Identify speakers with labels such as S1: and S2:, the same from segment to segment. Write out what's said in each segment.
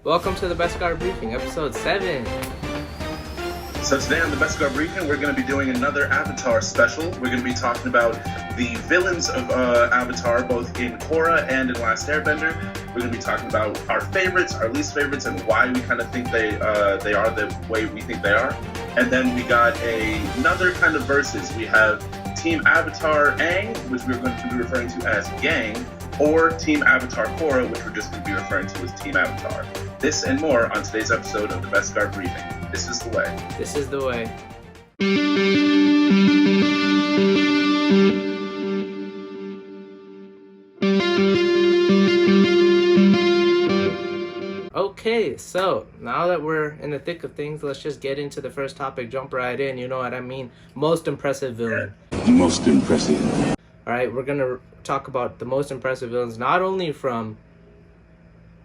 S1: Welcome to the Beskar Briefing, episode 7.
S2: So today on the Beskar Briefing, we're going to be doing another Avatar special. We're going to be talking about the villains of Avatar, both in Korra and in Last Airbender. We're going to be talking about our favorites, our least favorites, and why we kind of think they are the way we think they are. And then we got another kind of versus. We have Team Avatar Aang, which we're going to be referring to as Gaang, or Team Avatar Korra, which we're just going to be referring to as Team Avatar. This and more on today's episode of the Beskar Briefing. This is the way.
S1: This is the way. Okay, so now that we're in the thick of things, let's just get into the first topic. Jump right in. You know what I mean? Most impressive villain.
S3: Most impressive.
S1: All right, we're gonna talk about the most impressive villains, not only from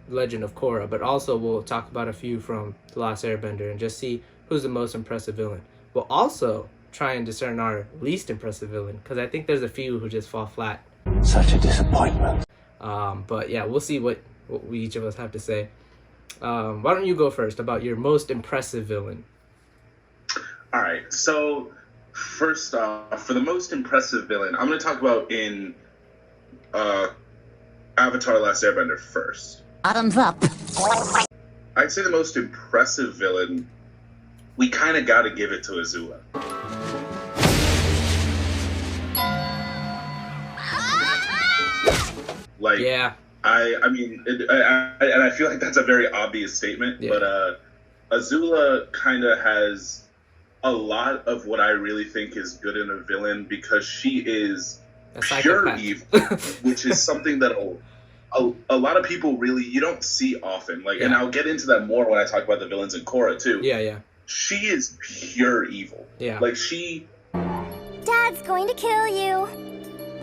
S1: Legend of Korra, but also we'll talk about a few from The Last Airbender and just see who's the most impressive villain. We'll also try and discern our least impressive villain, because I think there's a few who just fall flat.
S3: Such a disappointment.
S1: But yeah, we'll see what we each of us have to say. Why don't you go first about your most impressive villain?
S2: All right, so first off, for the most impressive villain, I'm going to talk about in Avatar Last Airbender first.
S4: Bottoms up.
S2: I'd say the most impressive villain, we kind of got to give it to Azula. Like,
S1: Yeah.
S2: I mean, and I feel like that's a very obvious statement,
S1: Yeah.
S2: but Azula kind of has a lot of what I really think is good in a villain, because she is
S1: A
S2: pure
S1: psychopath.
S2: evil, which is something that a lot of people really, you don't see often. Like, and
S1: Yeah.
S2: I'll get into that more when I talk about the villains in Korra too.
S1: Yeah.
S2: She is pure evil.
S1: Yeah.
S2: Like, she,
S4: Dad's going to kill you.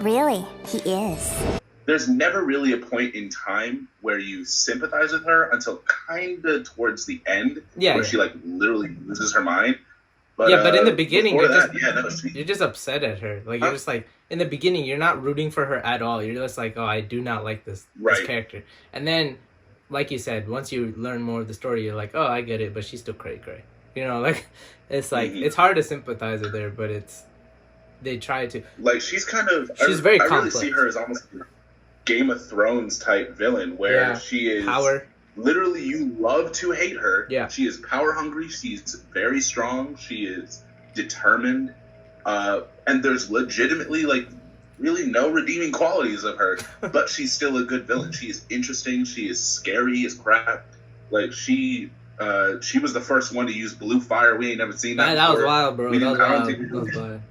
S4: Really, he is.
S2: there's never really a point in time where you sympathize with her until kind of towards the end,
S1: Yeah,
S2: where
S1: yeah.
S2: she like literally loses her mind. But,
S1: Yeah, but in the beginning,
S2: before
S1: you're
S2: that,
S1: you're just upset at her. Like, you're just like, in the beginning, you're not rooting for her at all. You're just like, oh, I do not like this
S2: Right.
S1: character. And then, like you said, once you learn more of the story, you're like, oh, I get it, but she's still cray. You know, like, it's like,
S2: Mhm.
S1: it's hard to sympathize with her, but they try to.
S2: like, she's kind of,
S1: She's very
S2: I really
S1: complex.
S2: see her as almost a Game of Thrones type villain, where
S1: Yeah.
S2: she is
S1: Power.
S2: literally, you love to hate her.
S1: Yeah.
S2: She is power hungry. She's very strong. She is determined. And there's legitimately, like, really no redeeming qualities of her, but she's still a good villain. She is interesting. She is scary as crap. Like, she was the first one to use blue fire. We ain't never seen that.
S1: That was
S2: before.
S1: wild, bro.
S2: We
S1: That was
S2: didn't- I don't
S1: wild.
S2: think we
S1: That was
S2: did.
S1: wild.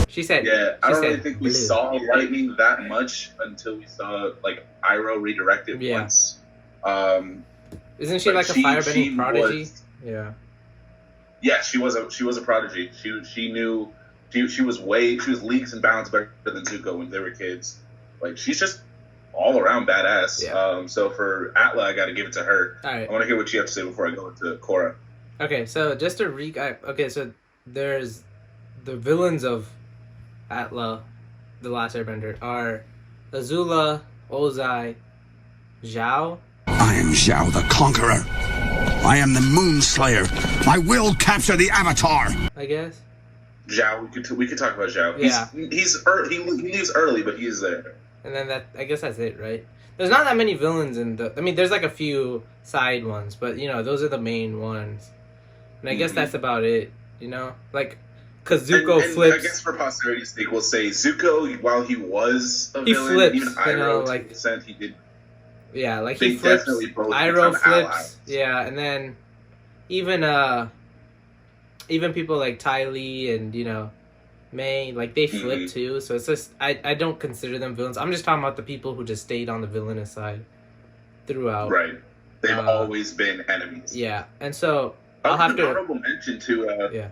S1: She said,
S2: Yeah, I
S1: she
S2: don't really
S1: said
S2: think we
S1: blue.
S2: saw lightning that much until we saw, like, Iroh redirect it
S1: Yeah.
S2: once.
S1: Isn't she
S2: but
S1: like a
S2: she
S1: firebending prodigy?
S2: was-
S1: Yeah.
S2: Yeah, she was a prodigy. She knew she was leagues and bounds better than Zuko when they were kids. Like, she's just all around badass.
S1: Yeah.
S2: So for Atla, I got to give it to her.
S1: All right.
S2: I want to hear what you have to say before I go into Korra.
S1: Okay, so just to recap. Okay, so there's the villains of Atla, The Last Airbender, are Azula, Ozai, Zhao.
S3: I am Zhao the Conqueror. I am the Moon Slayer. I will capture the Avatar.
S1: I guess.
S2: Zhao, we could talk about Zhao.
S1: Yeah.
S2: He leaves early, but he is there.
S1: And then I guess that's it, right? There's not that many villains I mean, there's like a few side ones, but you know, those are the main ones. And I guess that's about it, you know? Like, because Zuko
S2: and
S1: flips.
S2: I guess for posterity's sake, we'll say Zuko, while he was a
S1: He
S2: villain,
S1: flips,
S2: even
S1: you
S2: Iroh,
S1: know,
S2: to
S1: like-
S2: an extent, he did.
S1: Yeah, like
S2: They
S1: he flips.
S2: definitely both
S1: Iroh
S2: become
S1: flips.
S2: allies.
S1: Yeah, and then even people like Ty Lee and, you know, May, like they flip
S2: Mhm.
S1: too. So it's just I don't consider them villains. I'm just talking about the people who just stayed on the villainous side throughout.
S2: Right. They've
S1: Uh,
S2: always been enemies.
S1: Yeah, and so
S2: I'll
S1: I'll have
S2: give an
S1: to.
S2: honorable mention to
S1: Yeah.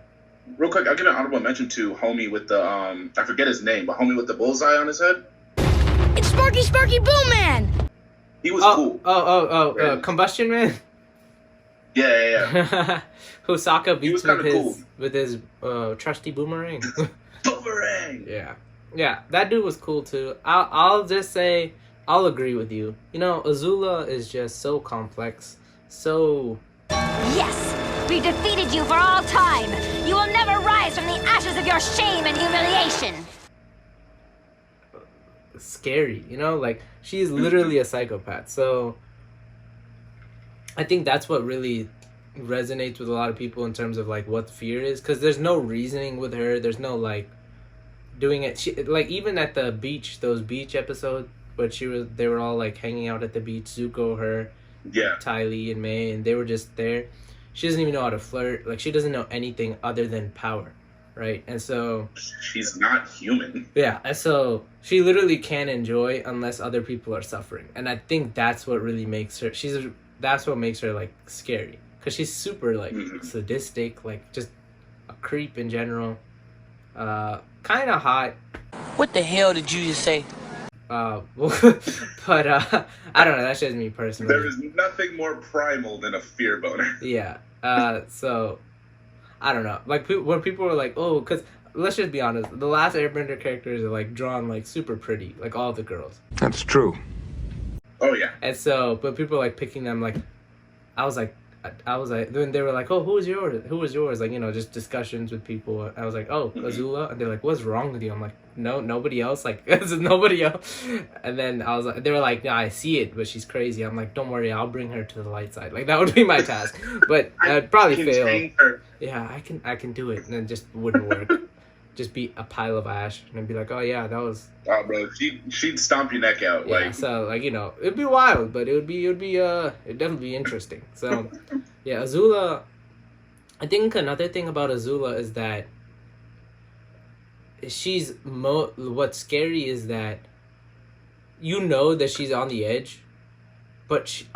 S2: real quick. I'll give an honorable mention to homie with the I forget his name, but homie with the bullseye on his head.
S4: It's Sparky Boom Man.
S2: He was
S1: Oh,
S2: cool. Right.
S1: Combustion Man.
S2: Yeah.
S1: Who Sokka beats
S2: was
S1: with
S2: kinda
S1: his
S2: cool.
S1: with his trusty boomerang.
S2: Boomerang.
S1: Yeah. Yeah, that dude was cool too. I'll just say I'll agree with you. You know, Azula is just so complex, so
S5: Yes! We've defeated you for all time! You will never rise from the ashes of your shame and humiliation!
S1: scary. You know, like she's literally a psychopath. So I think that's what really resonates with a lot of people in terms of like what fear is, because there's no reasoning with her. There's no like doing it. She, like even at the beach, those beach episodes, but they were all like hanging out at the beach. Zuko, her, Ty Lee, and May, and they were just there. She doesn't even know how to flirt. Like she doesn't know anything other than power, right? And so
S2: she's not human.
S1: Yeah, and so she literally can't enjoy unless other people are suffering, and I think that's what really makes her. That's what makes her like scary, because she's super like sadistic, like just a creep in general. Kind of hot.
S6: What the hell did you just say?
S1: But I don't know. That's just me personally.
S2: There is nothing more primal than a fear boner.
S1: Yeah. So I don't know. Like when people were like, "Oh," because let's just be honest, the last Airbender characters are like drawn like super pretty, like all the girls.
S3: That's true.
S2: Oh yeah.
S1: And so, but people are like picking them. Like, I was like, then they were like, "Oh, who was yours? Who was yours?" Like, you know, just discussions with people. I was like, "Oh, Azula," and they're like, "What's wrong with you?" I'm like, "No, nobody else. Like, this is nobody else." And then I was like, they were like, "Yeah, I see it, but she's crazy." I'm like, "Don't worry, I'll bring her to the light side." Like that would be my task, but I'd probably fail. Yeah, I can do it, and it just wouldn't work. Just be a pile of ash, and I'd be like, "Oh yeah, that was."
S2: Oh, bro, she'd stomp your neck out.
S1: Yeah,
S2: like
S1: so like, you know, it'd be wild, but it'd definitely be interesting. So yeah, Azula. I think another thing about Azula is that what's scary is that you know that she's on the edge, but she,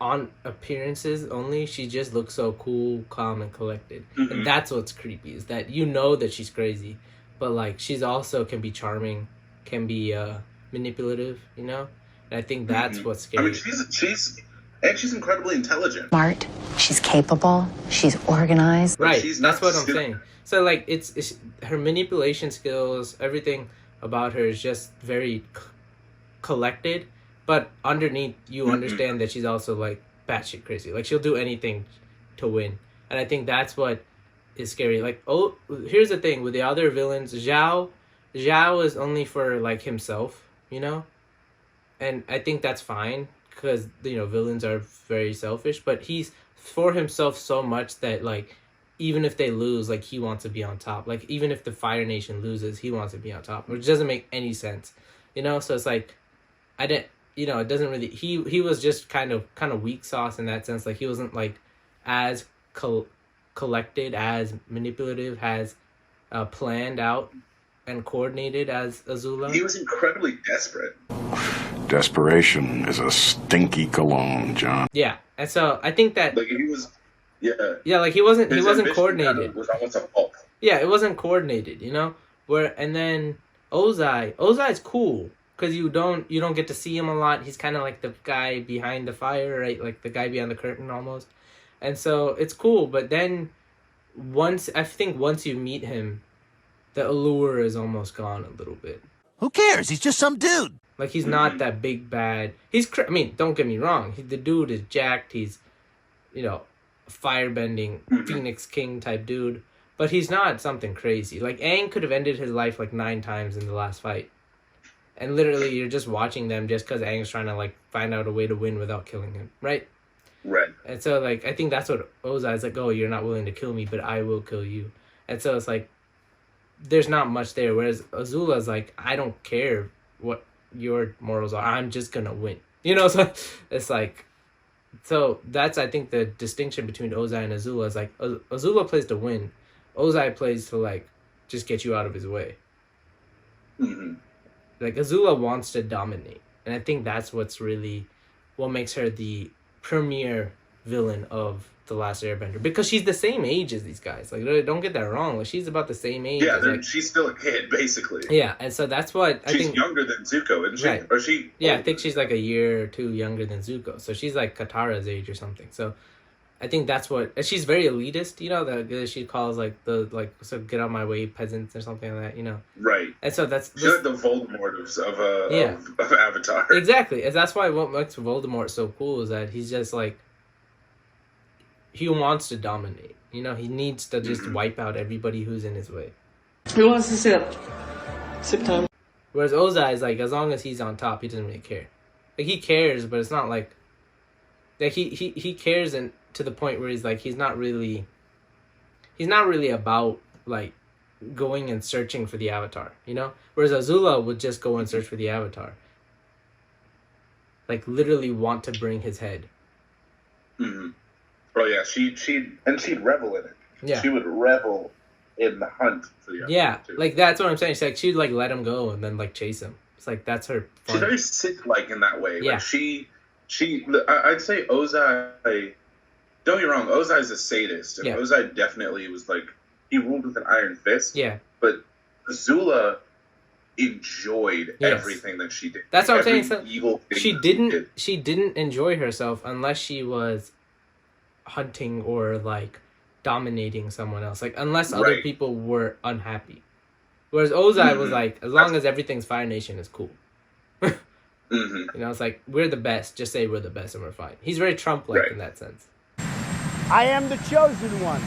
S1: on appearances only, she just looks so cool, calm, and collected. And that's what's creepy, is that you know that she's crazy, but like she's also can be charming, can be manipulative, you know. And I think that's what's scary.
S2: I mean, she's incredibly intelligent.
S7: Smart. She's capable. She's organized.
S1: Right.
S2: She's
S1: That's
S2: not
S1: what I'm
S2: stupid.
S1: saying. So like it's her manipulation skills, everything about her is just very collected. But underneath, you understand that she's also like batshit crazy. Like she'll do anything to win, and I think that's what is scary. Like, oh, here's the thing with the other villains, Zhao is only for like himself, you know, and I think that's fine because you know villains are very selfish. But he's for himself so much that like even if they lose, like he wants to be on top. Like even if the Fire Nation loses, he wants to be on top, which doesn't make any sense, you know. So it's like you know, it doesn't really. He was just kind of weak sauce in that sense. Like he wasn't like as collected, as manipulative, as planned out and coordinated as Azula.
S2: He was incredibly desperate.
S3: Desperation is a stinky cologne, John.
S1: Yeah, and so I think that
S2: Like he was,
S1: yeah, like he wasn't
S2: his
S1: coordinated.
S2: Kind of was almost a fault.
S1: Yeah, it wasn't coordinated, you know. And then Ozai's cool. Because you don't get to see him a lot. He's kind of like the guy behind the fire, right? Like the guy behind the curtain almost. And so it's cool. But then once you meet him, the allure is almost gone a little bit.
S8: Who cares? He's just some dude.
S1: Like he's not that big bad. I mean, don't get me wrong. The dude is jacked. He's, you know, firebending Phoenix King type dude. But he's not something crazy. Like Aang could have ended his life like 9 times in the last fight. And literally, you're just watching them just because Aang's trying to, like, find out a way to win without killing him, right?
S2: Right.
S1: And so, like, I think that's what Ozai's like, oh, you're not willing to kill me, but I will kill you. And so it's like, there's not much there. Whereas Azula's like, I don't care what your morals are. I'm just going to win. You know, so it's like, so that's, I think, the distinction between Ozai and Azula is like, Azula plays to win. Ozai plays to, like, just get you out of his way. Like, Azula wants to dominate. And I think that's what makes her the premier villain of The Last Airbender. Because she's the same age as these guys. Like, don't get that wrong. Like, she's about the same age.
S2: Yeah,
S1: like,
S2: she's still a kid, basically.
S1: Yeah, and so that's what I think...
S2: She's younger than Zuko, isn't she?
S1: Right.
S2: Or she...
S1: Yeah, I think she's like a year or 2 younger than Zuko. So she's like Katara's age or something. So I think that's what she's very elitist, you know, that she calls like so get out my way peasants or something like that, you know.
S2: Right.
S1: And so
S2: she's like the Voldemort of Avatar.
S1: Exactly. And that's why what makes Voldemort so cool is that he's just like he wants to dominate. You know, he needs to just wipe out everybody who's in his way.
S9: Who wants to sip? Sip time.
S1: Whereas Ozai is like, as long as he's on top, he doesn't really care. Like he cares, but it's not like he cares and to the point where he's like he's not really about like going and searching for the Avatar, you know? Whereas Azula would just go and search for the Avatar. Like literally want to bring his head.
S2: Mm-hmm. Oh yeah, she'd revel in it.
S1: Yeah.
S2: She would revel in the hunt for the Avatar too.
S1: Like that's what I'm saying. She'd like let him go and then like chase him. It's like that's her fun.
S2: She's very Sith-like in that way.
S1: Yeah.
S2: Like I'd say Ozai. Don't get me wrong, Ozai's a sadist, and Ozai definitely was like he ruled with an iron fist.
S1: Yeah.
S2: But Azula enjoyed everything that she did.
S1: That's what I'm saying.
S2: So evil thing
S1: she didn't enjoy herself unless she was hunting or like dominating someone else. Like unless other people were unhappy. Whereas Ozai was like, as long as everything's Fire Nation is cool. You know, it's like we're the best. Just say we're the best and we're fine. He's very Trump-like in that sense.
S8: I am the chosen one.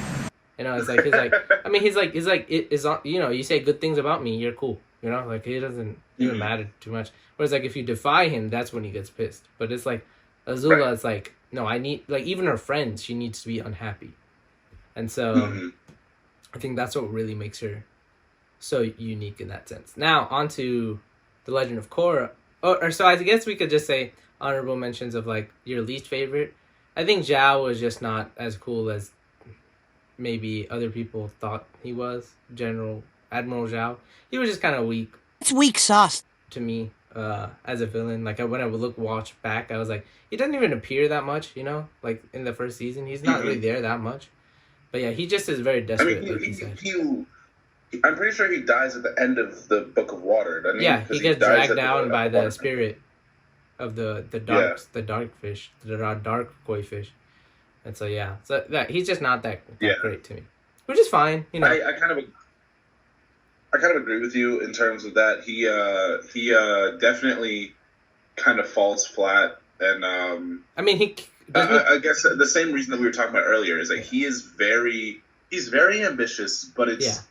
S1: You know, it's like he's like you know, you say good things about me, you're cool. You know, like he doesn't even matter too much. Whereas like if you defy him, that's when he gets pissed. But it's like Azula is like, no, I need like even her friends, she needs to be unhappy, and so I think that's what really makes her so unique in that sense. Now onto the Legend of Korra. Or so I guess we could just say honorable mentions of like your least favorite. I think Zhao was just not as cool as maybe other people thought he was. Admiral Zhao. He was just kind of weak.
S8: It's weak sauce
S1: to me as a villain. Like when I would watch back, I was like, he doesn't even appear that much, you know? Like in the first season, he's not really there that much. But yeah, he just is very desperate, like you said.
S2: I'm pretty sure he dies at the end of the Book of Water, doesn't he?
S1: Yeah, he gets dragged down by the spirit of the dark fish, the dark koi fish. And so yeah, so he's just not that great to me. Which is fine, you know. I kind of
S2: agree with you in terms of that. He definitely kind of falls flat, and
S1: I mean
S2: I guess the same reason that we were talking about earlier is like he's very ambitious, but it's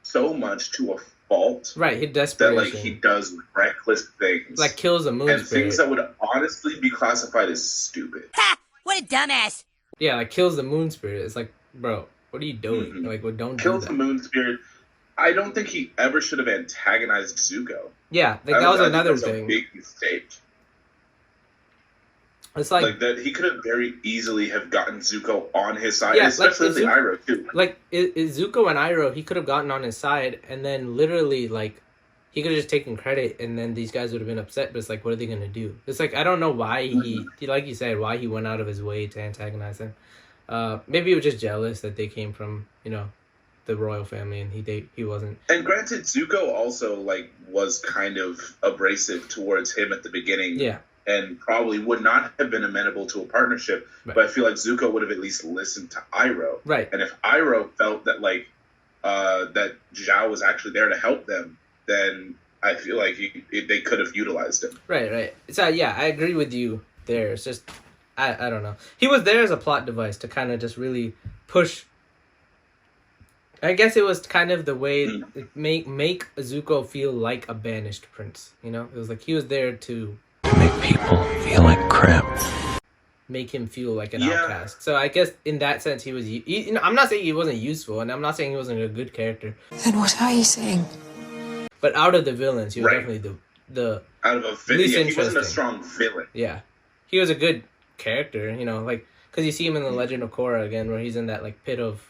S2: so much to a fault.
S1: Right, he desperation.
S2: That like he does reckless things.
S1: Like kills a moon
S2: and
S1: spirit.
S2: Things that would honestly be classified as stupid.
S6: Ha! What a dumbass!
S1: Yeah, like kills the moon spirit. It's like, bro, what are you doing? Like, well, don't
S2: kills
S1: do that.
S2: The moon spirit. I don't think he ever should have antagonized Zuko.
S1: Yeah, like that was another thing.
S2: A big mistake.
S1: It's like
S2: that he could have very easily have gotten Zuko on his side, especially with Iroh too.
S1: Like Zuko and Iroh, he could have gotten on his side, and then literally like he could have just taken credit, and then these guys would have been upset. But it's like, what are they gonna do? It's like I don't know why he like you said, why he went out of his way to antagonize him. Maybe he was just jealous that they came from the royal family, and he wasn't.
S2: And granted, Zuko also like was kind of abrasive towards him at the beginning.
S1: Yeah.
S2: And probably would not have been amenable to a partnership, but I feel like Zuko would have at least listened to Iroh.
S1: Right.
S2: And if Iroh felt that that Zhao was actually there to help them, then I feel like they could have utilized him.
S1: Right. So yeah, I agree with you there. It's just I don't know. He was there as a plot device to kind of just really push. I guess it was kind of the way make Zuko feel like a banished prince. You know, it was like he was there to
S10: make people feel like crap.
S1: Make him feel like an outcast. So I guess in that sense, he was. I'm not saying he wasn't useful, and I'm not saying he wasn't a good character.
S7: Then what are you saying?
S1: But out of the villains, he was definitely the
S2: out of a villain. He wasn't a strong villain.
S1: Yeah, he was a good character. Like because you see him in the Legend of Korra again, where he's in that like pit of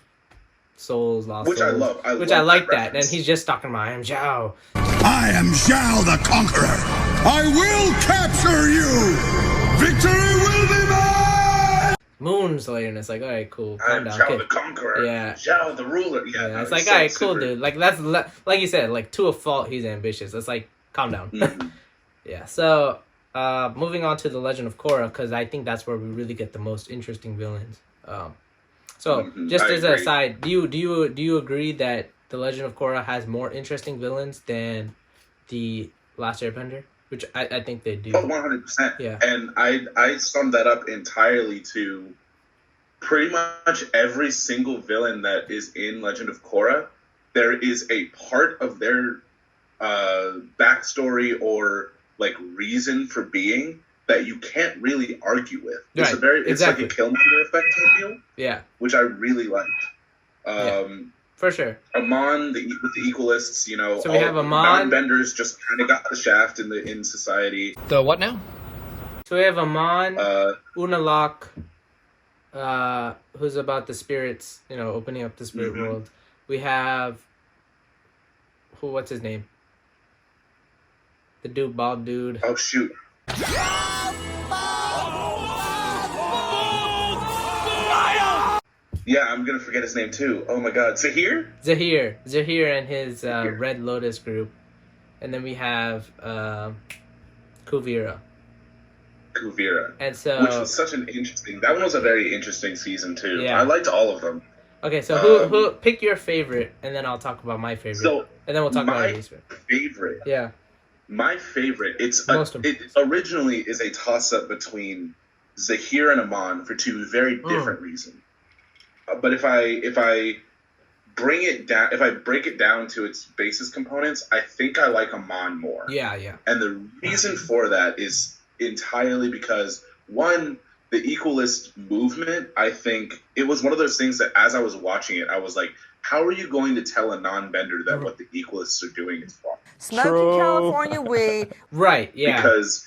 S1: souls, lost
S2: which
S1: souls.
S2: I love.
S1: I like that, and he's just talking about I am Zhao.
S3: I am Zhao the Conqueror. I will capture you. Victory will be mine.
S1: Moon Slayer, and it's like, all right, cool. Calm down.
S2: Zhao the Conqueror.
S1: Yeah.
S2: Zhao the ruler. Yeah.
S1: It's like, all right, cool, dude. Like that's like you said, like to a fault, he's ambitious. It's like, calm down. Yeah. So, moving on to the Legend of Korra, because I think that's where we really get the most interesting villains. Just
S2: I
S1: as an
S2: agree.
S1: aside, do you agree that the Legend of Korra has more interesting villains than the Last Airbender? Which I think they do.
S2: Oh, 100%.
S1: Yeah.
S2: And I summed that up entirely to pretty much every single villain that is in Legend of Korra. There is a part of their backstory or like reason for being that you can't really argue with. It's it's like a Killmonger effect, I feel.
S1: Yeah.
S2: Which I really liked.
S1: For sure.
S2: Amon with the Equalists, you know,
S1: so we have Amon.
S2: Benders just kind of got the shaft in society.
S6: The what now?
S1: So we have Amon, Unalaq, who's about the spirits, you know, opening up the spirit world. We have what's his name? The dude, bald dude.
S2: Oh shoot. Yeah, I'm gonna forget his name too. Oh my god, Zaheer
S1: and his Red Lotus group, and then we have Kuvira.
S2: And
S1: so,
S2: which was such an interesting. That one was a very interesting season too.
S1: Yeah.
S2: I liked all of them.
S1: Okay, so who pick your favorite, and then I'll talk about my favorite.
S2: So,
S1: and then we'll talk about
S2: my favorite.
S1: Yeah.
S2: My favorite. It originally is a toss up between Zaheer and Amon for two very different reasons. But if I break it down to its basis components, I think I like Amon more.
S1: Yeah, yeah.
S2: And the reason for that is entirely because, one, the Equalist movement, I think it was one of those things that as I was watching it, I was like, how are you going to tell a non-bender that what the Equalists are doing is wrong?
S11: Smoking California weed.
S1: Right, yeah.
S2: Because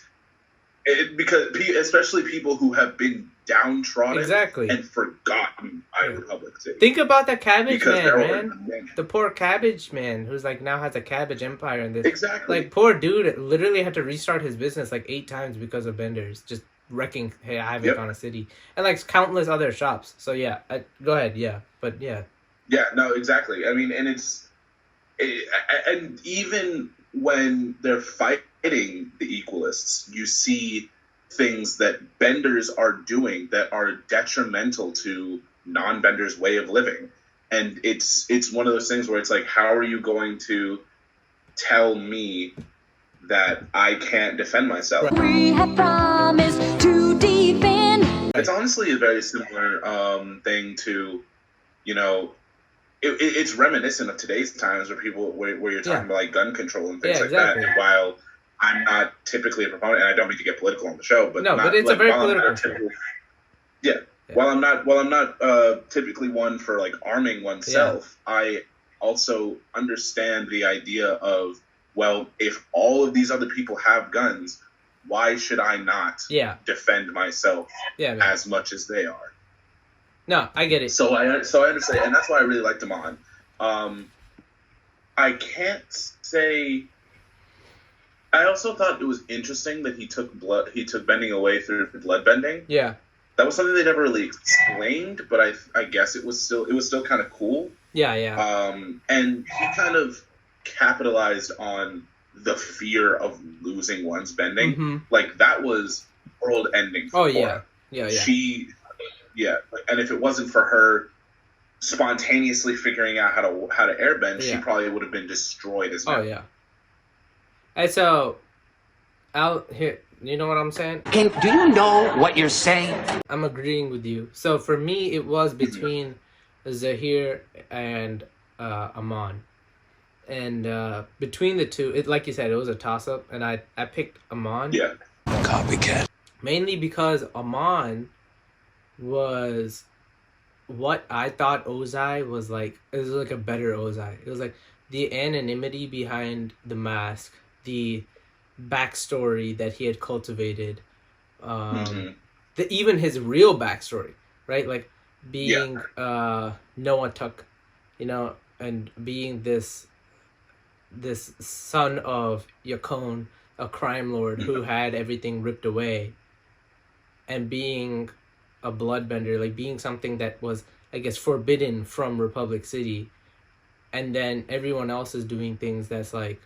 S2: especially people who have been downtrodden and forgotten by Republic City.
S1: Think about that cabbage man. The poor cabbage man who's like now has a cabbage empire in this.
S2: Exactly.
S1: Like poor dude literally had to restart his business like 8 times because of benders just wrecking havoc on a city and like countless other shops. So yeah, go ahead. Yeah, but yeah.
S2: Yeah, no, exactly. I mean, and and even when they're fighting the Equalists, you see things that benders are doing that are detrimental to non-benders' way of living. And it's one of those things where it's like, how are you going to tell me that I can't defend myself?
S5: We have promised to defend.
S2: It's honestly a very similar thing to, you know, it's reminiscent of today's times where you're talking about like gun control and things like that. And while I'm not typically a proponent, and I don't mean to get political on the show, but
S1: but it's a very political show.
S2: While I'm not typically one for like arming oneself, I also understand the idea of, well, if all of these other people have guns, why should I not defend myself as much as they are?
S1: No, I get it.
S2: So I understand, and that's why I really liked Amon. I can't say. I also thought it was interesting that he took bending away through blood bending.
S1: Yeah,
S2: that was something they never really explained, but I guess it was still kind of cool.
S1: Yeah, yeah.
S2: And he kind of capitalized on the fear of losing one's bending. Mm-hmm. Like that was world ending.
S1: Oh yeah, yeah.
S2: And if it wasn't for her spontaneously figuring out how to airbend, she probably would have been destroyed as well.
S1: Oh yeah. And so, here, you know what I'm saying?
S6: Do you know what you're saying?
S1: I'm agreeing with you. So for me, it was between Zaheer and Amon, and between the two, like you said, it was a toss-up, and I picked Amon.
S2: Yeah.
S10: Copycat.
S1: Mainly because Amon was what I thought Ozai was like. It was like a better Ozai. It was like the anonymity behind the mask, the backstory that he had cultivated, even his real backstory, right? Like being Noah Tuck, you know, and being this son of Yakon, a crime lord who had everything ripped away, and being a bloodbender, like being something that was, I guess, forbidden from Republic City, and then everyone else is doing things that's like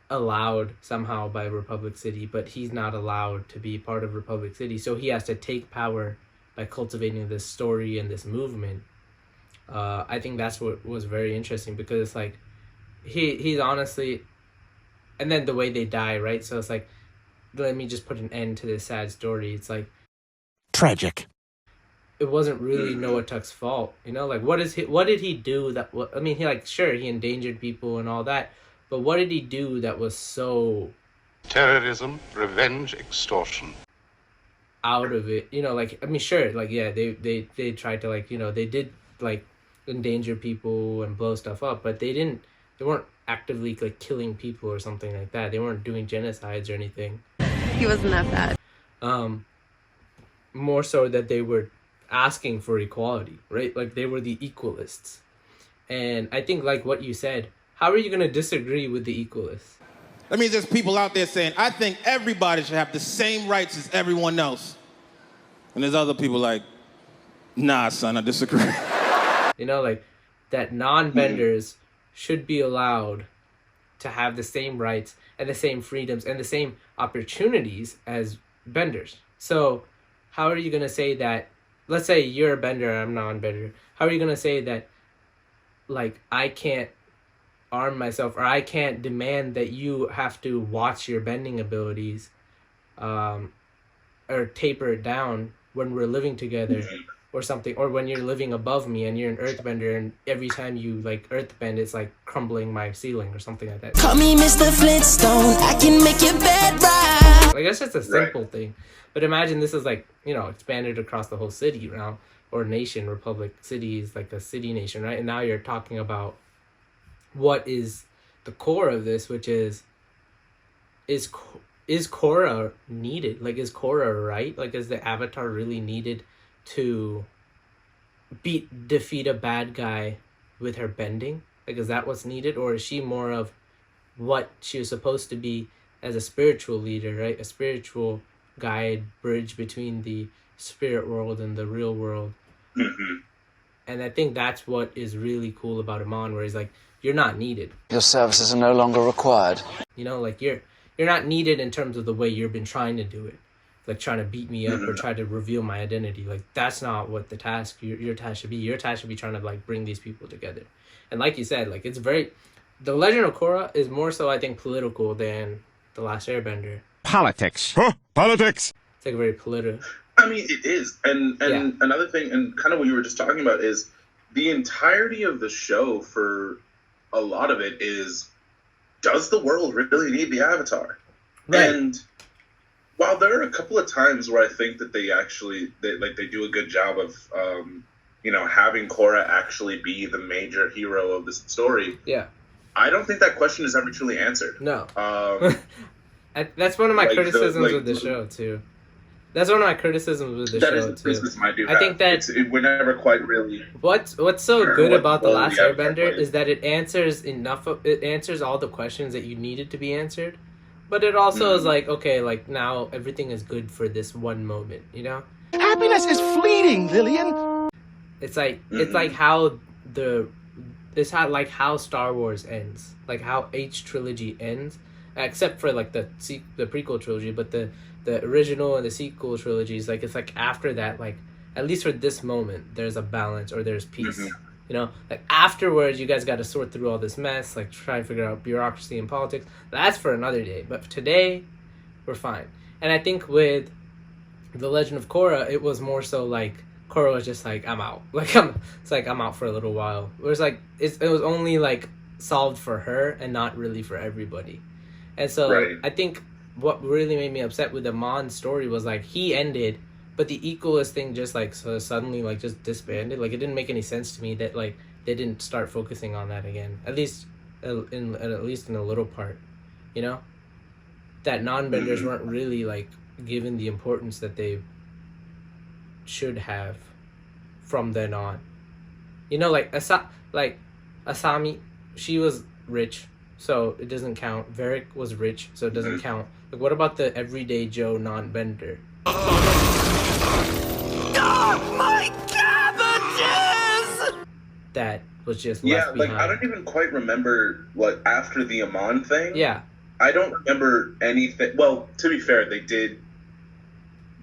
S1: allowed somehow by Republic City, but he's not allowed to be part of Republic City, so he has to take power like cultivating this story and this movement. I think that's what was very interesting, because it's like he's honestly, and then the way they die, right? So it's like, let me just put an end to this sad story. It's like
S8: tragic.
S1: It wasn't really Noah Tuck's fault, you know. Like, what did he do that? I mean, he endangered people and all that, but what did he do that was so
S12: terrorism, revenge, extortion?
S1: Out of it, you know, like, I mean, sure, like, yeah, they tried to, like, you know, they did, like, endanger people and blow stuff up, but they weren't actively, like, killing people or something like that. They weren't doing genocides or anything.
S13: He wasn't that bad.
S1: More so that they were asking for equality, right? Like, they were the equalists. And I think, like what you said, how are you going to disagree with the equalists?
S14: That means there's people out there saying, I think everybody should have the same rights as everyone else. And there's other people like, nah, son, I disagree.
S1: You know, like, that non-benders should be allowed to have the same rights and the same freedoms and the same opportunities as benders. So how are you going to say that, let's say you're a bender and I'm non-bender, how are you going to say that, like, I can't arm myself, or I can't demand that you have to watch your bending abilities or taper it down when we're living together or something, or when you're living above me and you're an earthbender and every time you, like, earthbend, it's like crumbling my ceiling or something like that.
S15: Call me Mr. Flintstone, I can make your bed right.
S1: Like, that's just a simple thing. But imagine this is, like, you know, expanded across the whole city now, or nation, republic, city is like a city nation, right? And now you're talking about what is the core of this, which is Korra needed? Like, is Korra right? Like, is the Avatar really needed to defeat a bad guy with her bending? Like, is that what's needed? Or is she more of what she was supposed to be as a spiritual leader, right? A spiritual guide, bridge between the spirit world and the real world. And I think that's what is really cool about Amon, where he's like, you're not needed.
S6: Your services are no longer required.
S1: You know, like, you're not needed in terms of the way you've been trying to do it. Like, trying to beat me up or try to reveal my identity. Like, that's not what the task, your task should be. Your task should be trying to, like, bring these people together. And like you said, like, it's very, the Legend of Korra is more so, I think, political than The Last Airbender.
S3: Politics. Huh? Politics.
S1: It's like very political.
S2: I mean, it is. And another thing, and kind of what you were just talking about, is the entirety of the show, for a lot of it, is, does the world really need the Avatar? Right. And while there are a couple of times where I think that they do a good job of, you know, having Korra actually be the major hero of this story.
S1: Yeah.
S2: I don't think that question is ever truly answered.
S1: No. That's one of my criticisms of the show, too. That's one of my criticisms with the show, too. I think that
S2: we're never quite really.
S1: What's so good about The Last Airbender is that it answers all the questions that you needed to be answered, but it also is like, okay, like, now everything is good for this one moment, you know?
S8: Happiness is fleeting, Lillian.
S1: It's like it's like how how Star Wars ends, like how H trilogy ends, except for, like, the prequel trilogy, but the original and the sequel trilogies, like, it's like after that, like, at least for this moment, there's a balance, or there's peace. You know, like, afterwards, you guys got to sort through all this mess, like, try and figure out bureaucracy and politics. That's for another day. But today, we're fine. And I think with The Legend of Korra, it was more so like Korra was just like, I'm out. Like, I'm out for a little while. Whereas, like, it was only, like, solved for her and not really for everybody. And so, like, I think what really made me upset with the Amon story was, like, he ended, but the equalist thing just, like, so suddenly, like, just disbanded. Like, it didn't make any sense to me that, like, they didn't start focusing on that again. At least in a little part, you know? That non-benders weren't really, like, given the importance that they should have from then on. You know, like, Asami, she was rich, so it doesn't count. Varrick was rich, so it doesn't count. Like, what about the everyday Joe non-bender?
S15: My cabbages!
S1: That was just left behind.
S2: Like, I don't even quite remember, like, after the Amon thing.
S1: Yeah.
S2: I don't remember anything. Well, to be fair, they did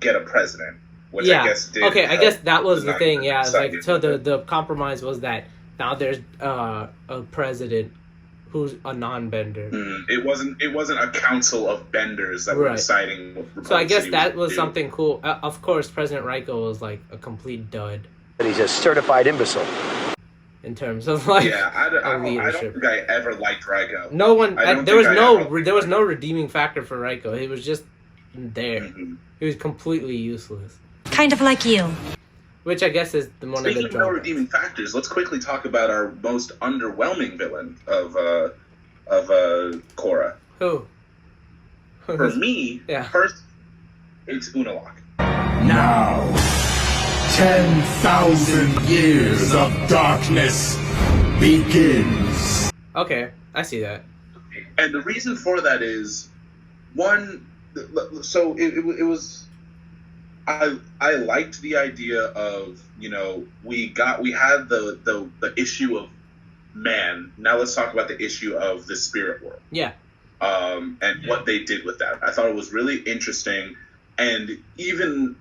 S2: get a president, which I guess did.
S1: Okay, I guess that was the thing. Yeah,
S2: side
S1: like so the compromise was that now there's a president who's a non-bender.
S2: It wasn't a council of benders that were deciding what Republic
S1: So I guess
S2: City
S1: that
S2: would
S1: was
S2: do.
S1: something cool. Of course, President Raiko was like a complete dud.
S8: He's a certified imbecile.
S1: In terms of like
S2: I don't
S1: leadership.
S2: think I ever liked Raiko.
S1: No one.
S2: I don't
S1: There was
S2: think
S1: there was no redeeming factor for Raiko. He was just there.
S2: Mm-hmm.
S1: He was completely useless.
S5: Kind of like you.
S1: Which I guess is one
S2: Speaking
S1: of the
S2: of no redeeming factors, let's quickly talk about our most underwhelming villain of Korra.
S1: Who?
S2: For me, first, it's Unalaq.
S3: Now, 10,000 years of darkness begins.
S1: Okay, I see that.
S2: And the reason for that is, one, so it was, I liked the idea of, you know, we had the issue of man. Now let's talk about the issue of the spirit world.
S1: Yeah.
S2: And what they did with that. I thought it was really interesting. And even,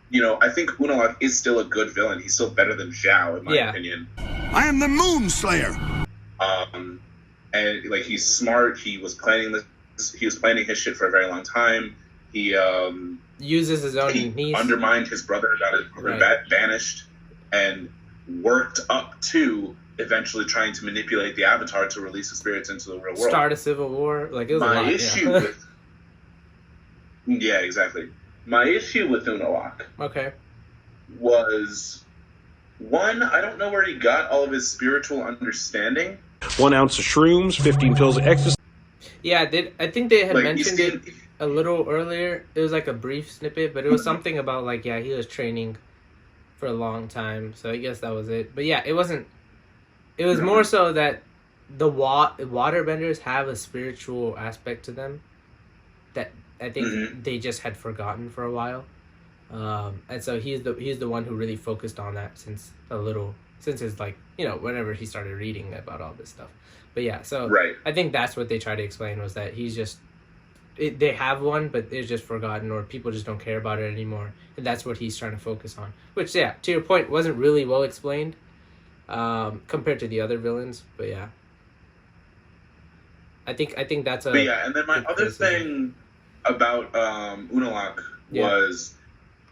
S2: you know, I think Unalaq is still a good villain. He's still better than Zhao, in my opinion.
S3: I am the Moon Slayer.
S2: And like he's smart. He was planning this. He was planning his shit for a very long time. He
S1: uses his own.
S2: He undermined his brother, got his brother banished, and worked up to eventually trying to manipulate the Avatar to release the spirits into the real world.
S1: Start a civil war. Like it was
S2: my
S1: a lot,
S2: issue with. Yeah, exactly. My issue with Unalaq was, one, I don't know where he got all of his spiritual understanding.
S8: 1 ounce of shrooms, 15 pills of ecstasy.
S1: Yeah, I think they had
S2: Like,
S1: mentioned it a little earlier. It was like a brief snippet, but it was something about like, yeah, he was training for a long time. So I guess that was it. But yeah, it wasn't. It was more so that the waterbenders have a spiritual aspect to them that I think they just had forgotten for a while. And so he's the one who really focused on that since his, like, you know, whenever he started reading about all this stuff. But yeah, so I think that's what they tried to explain, was that he's just they have one, but it's just forgotten, or people just don't care about it anymore, and that's what he's trying to focus on. Which, yeah, to your point, wasn't really well explained compared to the other villains. But yeah, I think that's a.
S2: But yeah, and then my other thing about Unalaq was,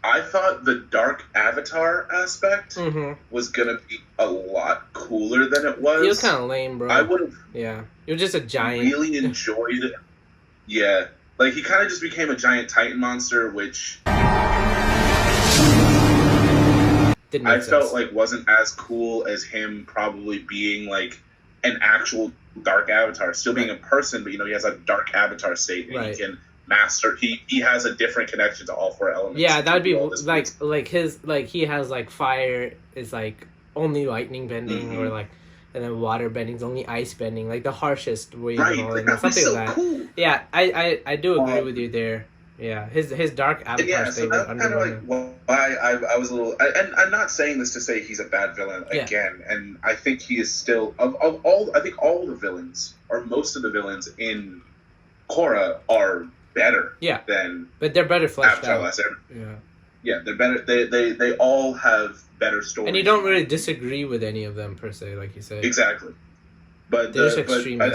S2: I thought the Dark Avatar aspect was gonna be a lot cooler than it was.
S1: It was kind of lame, bro.
S2: I would have.
S1: Yeah, it was just a giant.
S2: Really enjoyed it. Yeah, like he kind of just became a giant Titan monster, which I felt like wasn't as cool as him probably being like an actual Dark Avatar, still being a person, but you know he has a Dark Avatar state, and he can master. He has a different connection to all 4 elements.
S1: Yeah, that would be like his, like he has like fire is like only lightning bending, or like, and then water bending is only ice bending, like the harshest way of all, and something like that. Cool. Yeah, I do agree with you there. Yeah, his Dark Avatar state was
S2: kind of like why I was a little. And I'm not saying this to say he's a bad villain again, and I think he is still of all. I think all the villains, or most of the villains in Korra, are better. Than,
S1: but they're better fleshed out.
S2: Yeah, they're better. They all have better stories,
S1: and you don't really disagree with any of them per se, like you said.
S2: Exactly. But I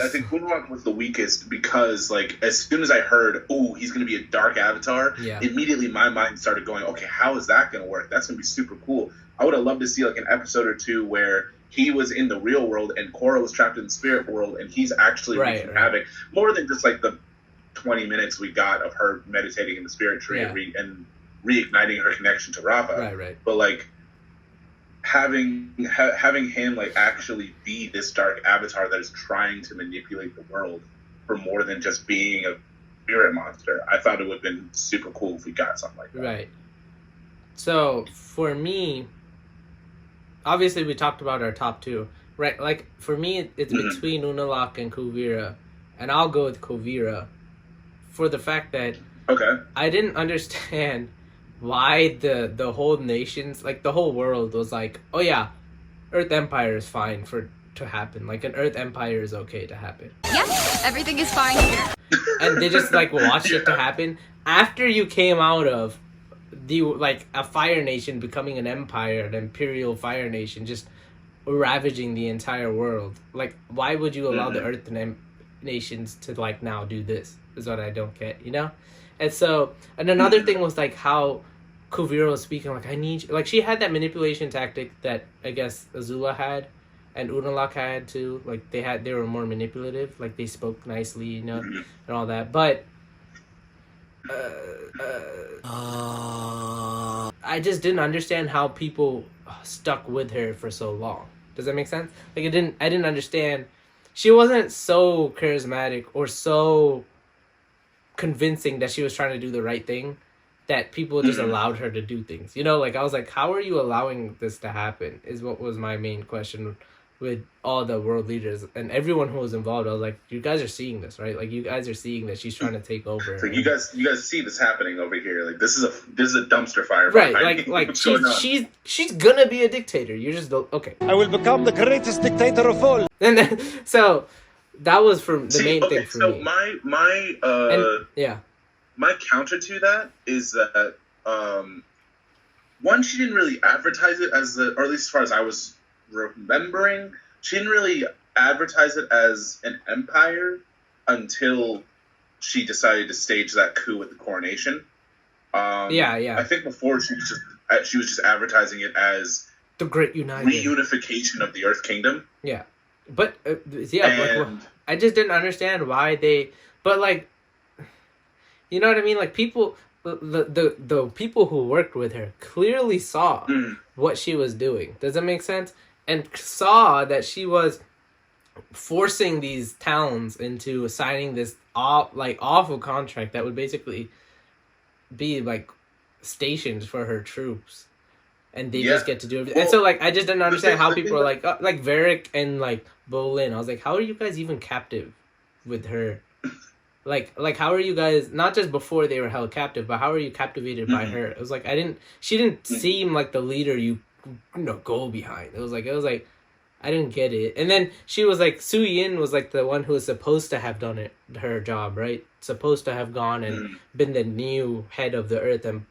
S2: think Unalaq was the weakest because, like, as soon as I heard, oh, he's going to be a Dark Avatar, immediately my mind started going, okay, how is that going to work? That's going to be super cool. I would have loved to see, like, an episode or two where he was in the real world and Korra was trapped in the spirit world, and he's actually wreaking havoc, more than just, like, the 20 minutes we got of her meditating in the spirit tree and reigniting her connection to Rafa. But, like, having him like actually be this Dark Avatar that is trying to manipulate the world for more than just being a spirit monster, I thought it would have been super cool if we got something like that.
S1: Right. So for me, obviously we talked about our top 2, right? Like for me, it's between Unalaq and Kuvira, and I'll go with Kuvira for the fact that I didn't understand why the whole nations, like the whole world was like, oh yeah, Earth Empire is fine to happen. Like an Earth Empire is okay to happen.
S13: Yeah, everything is fine here.
S1: And they just like watched it to happen. After you came out of a Fire Nation becoming an empire, an imperial Fire Nation, just ravaging the entire world. Like, why would you allow the Earth nations to like now do this? Is what I don't get, you know. And so, and another thing was like how Kuvira was speaking, like, I need you. Like, she had that manipulation tactic that I guess Azula had and Unalaq had too. Like, they were more manipulative. Like, they spoke nicely, you know, and all that. But I just didn't understand how people stuck with her for so long. Does that make sense? Like, I didn't understand. She wasn't so charismatic or so convincing that she was trying to do the right thing that people just allowed her to do things. You know, like, I was like, how are you allowing this to happen is what was my main question with all the world leaders and everyone who was involved. I was like, you guys are seeing this, right? Like, you guys are seeing that she's trying to take over.
S2: So you guys see this happening over here. Like, this is a dumpster fire.
S1: Right, like she's gonna be a dictator. You just don't. Okay.
S8: I will become the greatest dictator of all.
S1: And then, so that was for the main thing for me.
S2: So my counter to that is that one, she didn't really advertise it as or at least as far as I was remembering, she didn't really advertise it as an empire until she decided to stage that coup with the coronation. I think before she was just advertising it as
S1: the Great United
S2: reunification of the Earth Kingdom.
S1: Yeah, but I just didn't understand why they. But like, you know what I mean? Like, people, the people who worked with her clearly saw what she was doing. Does that make sense? And saw that she was forcing these towns into signing this awful contract that would basically be like stations for her troops, and they just get to do everything. And so like, I just didn't understand how people are like Varrick and like Bolin. I was like, how are you guys even captive with her? Like how are you guys, not just before they were held captive, but how are you captivated by her? It was like, she didn't seem like the leader you go behind. It was like I didn't get it. And then she was like, Su Yin was like the one who was supposed to have done her job, right? Supposed to have gone and been the new head of the Earth and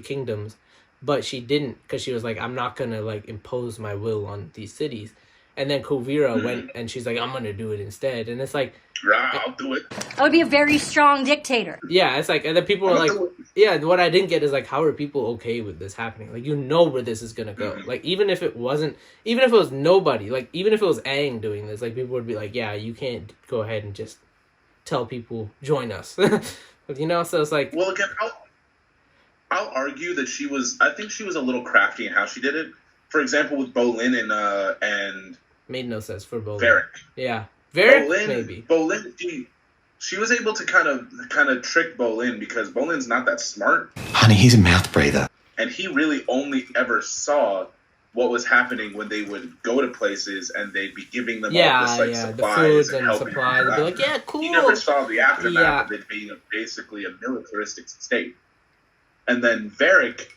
S1: kingdoms, but she didn't, because she was like, I'm not gonna like impose my will on these cities. And then Kuvira went and she's like, I'm gonna do it instead. And it's like,
S2: I'll do it.
S5: I would be a very strong dictator.
S1: Yeah, it's like, and then people were like, yeah, what I didn't get is like, how are people okay with this happening? Like, you know where this is gonna go. Like, even if it was nobody, like, even if it was Aang doing this, like, people would be like, yeah, you can't go ahead and just tell people, join us. You know, so it's like...
S2: Well, again, I'll argue that I think she was a little crafty in how she did it. For example, with Bolin and...
S1: Made no sense for Bolin.
S2: Varrick.
S1: Yeah. Varrick, maybe.
S2: Bolin, she was able to kind of trick Bolin, because Bolin's not that smart.
S10: Honey, he's a mouth breather.
S2: And he really only ever saw what was happening when they would go to places and they'd be giving them all this, like, supplies
S1: the food and supplies. They'd be like, yeah, cool.
S2: He never saw the aftermath of it being basically a militaristic state. And then Varrick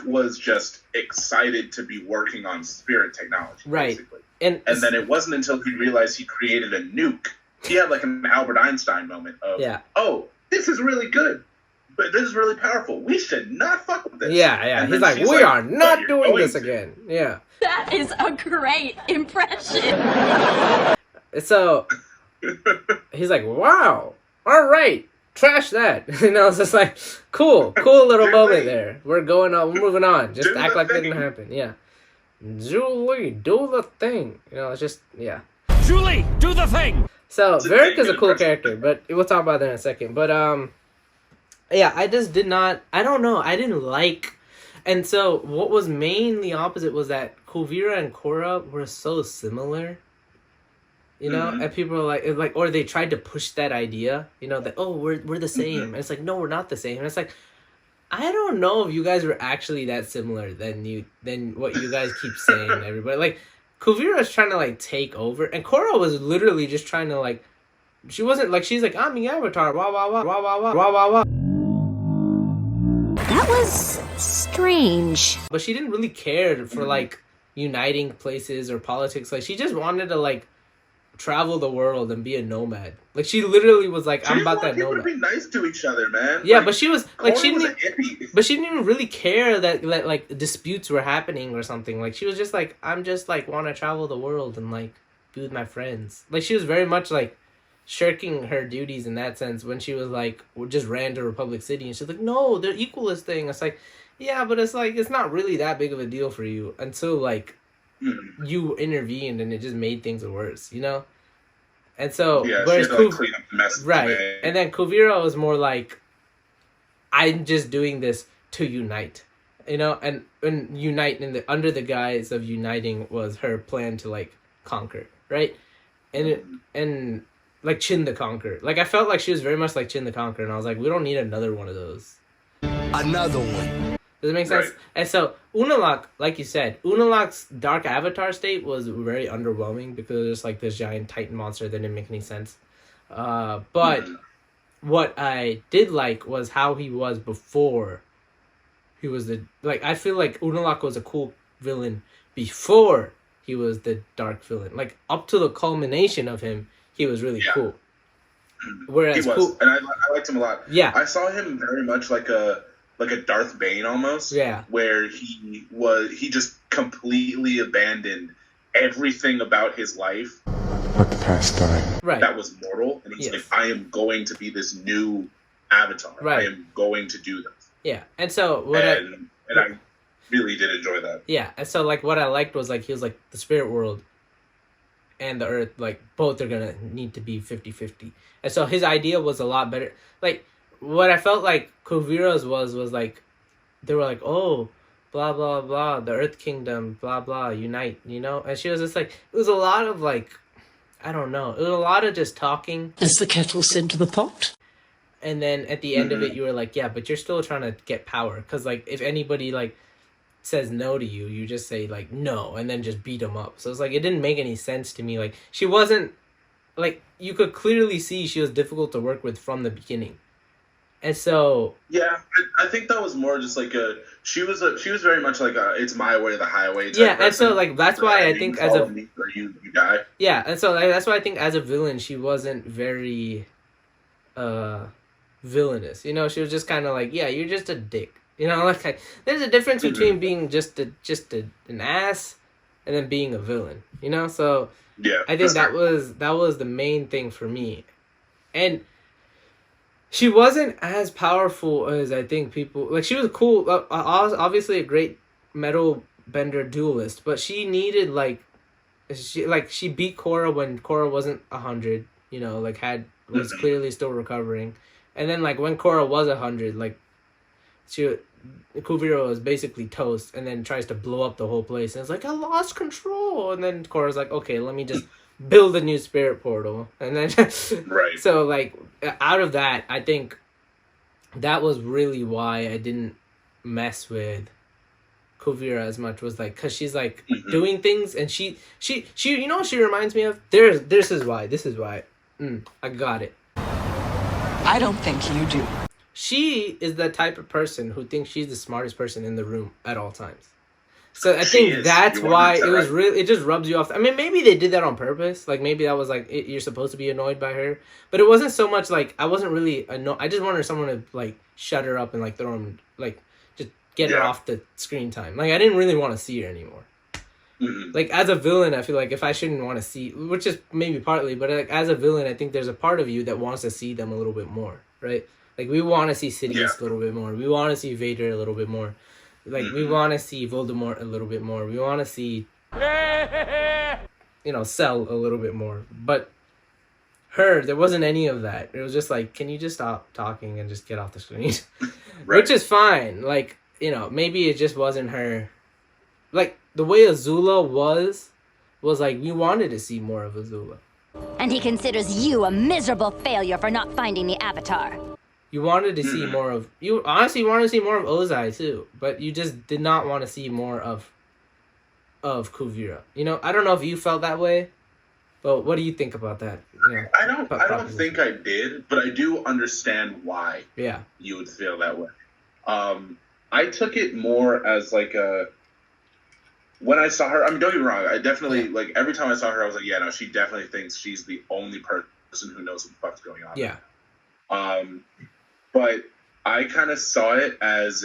S2: was just excited to be working on spirit technology, basically. And then it wasn't until he realized he created a nuke. He had like an Albert Einstein moment of, oh, this is really good, but this is really powerful. We should not fuck with this.
S1: Yeah. He's like, we are not doing this again. Yeah.
S5: That is a great impression.
S1: So he's like, wow, all right. Trash that. You know, it's just like, cool little moment there. We're moving on. Just act like it didn't happen. Yeah. Julie, do the thing. You know, it's just, yeah.
S8: Julie, do the thing!
S1: So, Varrick is a cool character, but we'll talk about that in a second. But, yeah, I just did not, I don't know, I didn't like, and so what was mainly opposite was that Kuvira and Korra were so similar. You know, and people are like, or they tried to push that idea, you know, that, oh, we're the same. And it's like, no, we're not the same. And it's like, I don't know if you guys were actually that similar than what you guys keep saying to everybody. Like, Kuvira was trying to, like, take over, and Korra was literally just trying to, like, she wasn't, like, she's like, I'm the Avatar, wah, wah, wah, wah, wah, wah, wah, wah, wah.
S5: That was strange.
S1: But she didn't really care for, like, uniting places or politics. Like, she just wanted to, like, travel the world and be a nomad. Like, she literally was like, I'm about that nomad.
S2: People to be nice to each other, man.
S1: Yeah,
S2: like,
S1: but she was like, she
S2: was
S1: didn't, but she didn't even really care that like disputes were happening or something. Like, she was just like, I'm just like want to travel the world and like be with my friends. Like, she was very much like shirking her duties in that sense when she was like just ran to Republic City, and she's like, no, they're equalist thing. It's like, yeah, but it's like, it's not really that big of a deal for you until like you intervened and it just made things worse, you know? And so,
S2: yeah,
S1: whereas
S2: she had to, like, clean up the mess.
S1: Right. And then Kuvira was more like, I'm just doing this to unite, you know? And unite under the guise of uniting was her plan to like conquer, right? And like Chin the Conqueror. Like, I felt like she was very much like Chin the Conqueror, and I was like, we don't need another one of those.
S3: Another one.
S1: Does it make sense? Right. And so, Unalaq, like you said, Unalaq's Dark Avatar state was very underwhelming because it was just like this giant Titan monster that didn't make any sense. But what I did like was how he was before he was the... Like, I feel like Unalaq was a cool villain before he was the dark villain. Like, up to the culmination of him, he was really cool. Whereas
S2: he was, and I liked him a lot.
S1: Yeah.
S2: I saw him very much like a Darth Bane almost.
S1: Yeah.
S2: Where he just completely abandoned everything about his life.
S10: Let the past die.
S1: Right.
S2: That was mortal. And he's like, I am going to be this new avatar.
S1: Right.
S2: I am going to do this.
S1: Yeah. And so
S2: and I really did enjoy that.
S1: Yeah. And so like what I liked was like he was like the spirit world and the earth, like both are gonna need to be 50-50. And so his idea was a lot better. Like what I felt like Kuvira's was like they were like, oh, blah blah blah, the Earth Kingdom, blah blah, unite, you know? And she was just like, it was a lot of like, I don't know, it was a lot of just talking.
S16: Is the kettle sent to the pot?
S1: And then at the end of it, you were like, yeah, but you're still trying to get power. Because, like, if anybody, like, says no to you, you just say, like, no, and then just beat them up. So it's like, it didn't make any sense to me. Like, she wasn't, like, you could clearly see she was difficult to work with from the beginning. And so...
S2: Yeah, I think that was more just like she was very much like it's my way or the highway type
S1: yeah,
S2: person.
S1: And so, like, that's why I think as a...
S2: Or you die.
S1: Yeah, and so like, that's why I think as a villain, she wasn't very... villainous, you know. She was just kind of like, yeah, you're just a dick, you know. Like, there's a difference between being just an ass and then being a villain, you know. So
S2: yeah,
S1: I think that was the main thing for me. And she wasn't as powerful as I think people like. She was cool, obviously a great metal bender duelist, but she needed she beat Korra when Korra wasn't 100, you know, like was clearly still recovering. And then, like, when Korra was 100, like, Kuvira was basically toast and then tries to blow up the whole place. And it's like, I lost control. And then Korra's like, okay, let me just build a new spirit portal. And then,
S2: right.
S1: So, like, out of that, I think that was really why I didn't mess with Kuvira as much, was like, because she's, like, doing things. And she, you know what she reminds me of? This is why. I got it.
S16: I don't think you do.
S1: She is the type of person who thinks she's the smartest person in the room at all times. So I think that's why it was really, it just rubs you off. I mean, maybe they did that on purpose. Like, maybe that was like, you're supposed to be annoyed by her. But it wasn't so much like, I wasn't really annoyed. I just wanted someone to, like, shut her up and, like, throw him, like, just get her off the screen time. Like, I didn't really want to see her anymore. Like, as a villain, I feel like if I shouldn't want to see, which is maybe partly, but like, as a villain, I think there's a part of you that wants to see them a little bit more, right? Like, we want to see Sidious a little bit more. We want to see Vader a little bit more. Like, we want to see Voldemort a little bit more. We want to see, you know, Cell a little bit more. But her, there wasn't any of that. It was just like, can you just stop talking and just get off the screen? Right. Which is fine. Like, you know, maybe it just wasn't her. Like, the way Azula was like, we wanted to see more of Azula.
S5: And he considers you a miserable failure for not finding the Avatar.
S1: You wanted to see more of... You honestly wanted to see more of Ozai, too. But you just did not want to see more of Kuvira. You know, I don't know if you felt that way, but what do you think about that? You know,
S2: I don't think I did, but I do understand why you would feel that way. I took it more as like when I saw her, I mean, don't get me wrong, I definitely, like, every time I saw her, I was like, yeah, no, she definitely thinks she's the only person who knows what the fuck's going on.
S1: Yeah.
S2: But I kind of saw it as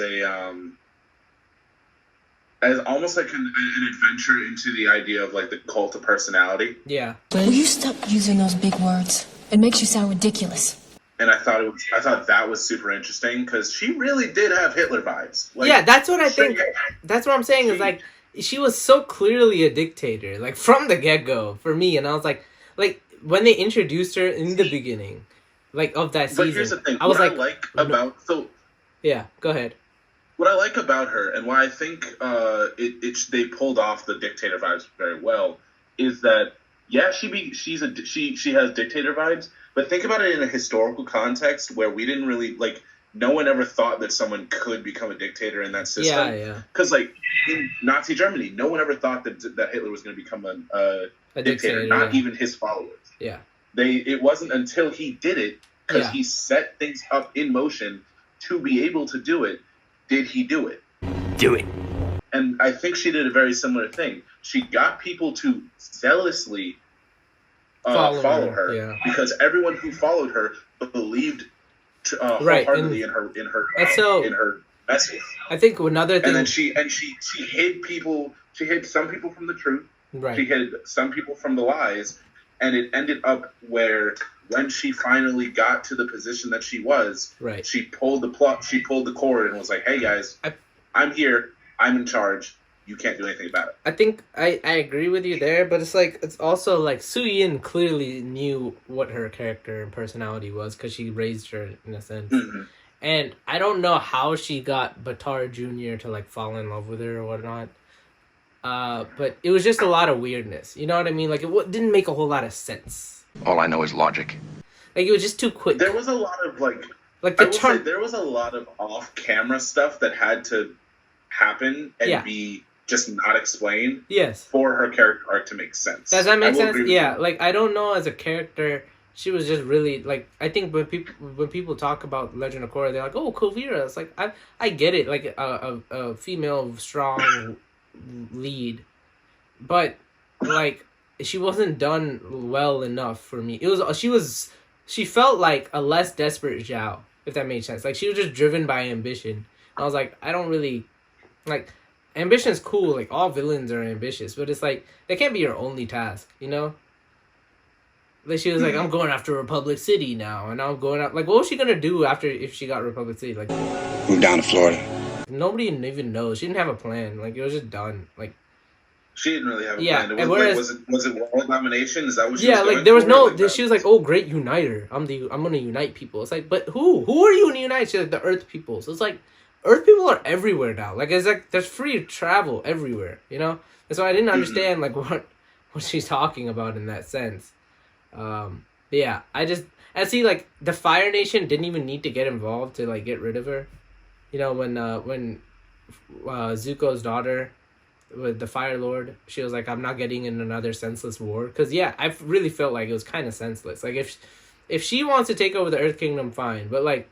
S2: as almost like an adventure into the idea of, like, the cult of personality.
S1: Yeah.
S17: Will you stop using those big words? It makes you sound ridiculous.
S2: And I thought that was super interesting because she really did have Hitler vibes. Like,
S1: yeah, that's what I think. That's what I'm saying is, like, she was so clearly a dictator, like, from the get-go for me. And I was like when they introduced her in the beginning, like, of that season.
S2: But here's the thing.
S1: I was yeah, go ahead.
S2: What I like about her and why I think they pulled off the dictator vibes very well is that, yeah, she has dictator vibes, but think about it in a historical context where we didn't really, like, no one ever thought that someone could become a dictator in that system.
S1: Yeah.
S2: Because, like, in Nazi Germany, no one ever thought that Hitler was going to become a dictator, not even his followers.
S1: Yeah.
S2: It wasn't until he did it, because he set things up in motion to be able to do it, did he do it.
S1: Do it.
S2: And I think she did a very similar thing. She got people to zealously follow her because everyone who followed her believed wholeheartedly in her message.
S1: I think another thing,
S2: and then she hid people. She hid some people from the truth.
S1: Right.
S2: She hid some people from the lies, and it ended up where when she finally got to the position that she was,
S1: right,
S2: she pulled the plot. She pulled the cord and was like, "Hey guys, I'm here. I'm in charge. You can't do anything about it."
S1: I think I agree with you there, but it's also like Su Yin clearly knew what her character and personality was because she raised her in a sense.
S2: Mm-hmm.
S1: And I don't know how she got Batar Jr. to, like, fall in love with her or whatnot. But it was just a lot of weirdness. You know what I mean? Like, it didn't make a whole lot of sense.
S12: All I know is logic.
S1: Like, it was just too quick.
S2: There was a lot of, like there was a lot of off-camera stuff that had to happen and be just not explained.
S1: Yes.
S2: For her character arc to make sense.
S1: Does that make sense? Yeah. Like, I don't know, as a character, she was just really, like, I think when people talk about Legend of Korra, they're like, oh, Kuvira. It's like, I get it, like, a female strong lead, but, like, she wasn't done well enough for me. She felt like a less desperate Zhao, if that made sense. Like, she was just driven by ambition. I was like, I don't really, like, ambition's cool, like, all villains are ambitious, but it's like, that can't be your only task, you know? Like, she was like, I'm going after Republic City now, and I'm going out. Like, what was she gonna do if she got Republic City? Like,
S3: move down to Florida.
S1: Nobody even knows. She didn't have a plan. Like, it was just done. Like,
S2: she didn't really have a plan. Was it world domination? Is that what she was
S1: like, there was no. Like, she was like, oh, great uniter. I'm gonna unite people. It's like, but who? Who are you gonna unite? She's like, the Earth people. So it's like, Earth people are everywhere now. Like, it's like there's free travel everywhere. You know. And so I didn't understand like what she's talking about in that sense. Yeah, I see, like, the Fire Nation didn't even need to get involved to, like, get rid of her. You know, when Zuko's daughter with the Fire Lord, she was like, I'm not getting in another senseless war. Because, yeah, I really felt like it was kind of senseless. Like, if she wants to take over the Earth Kingdom, fine. But, like,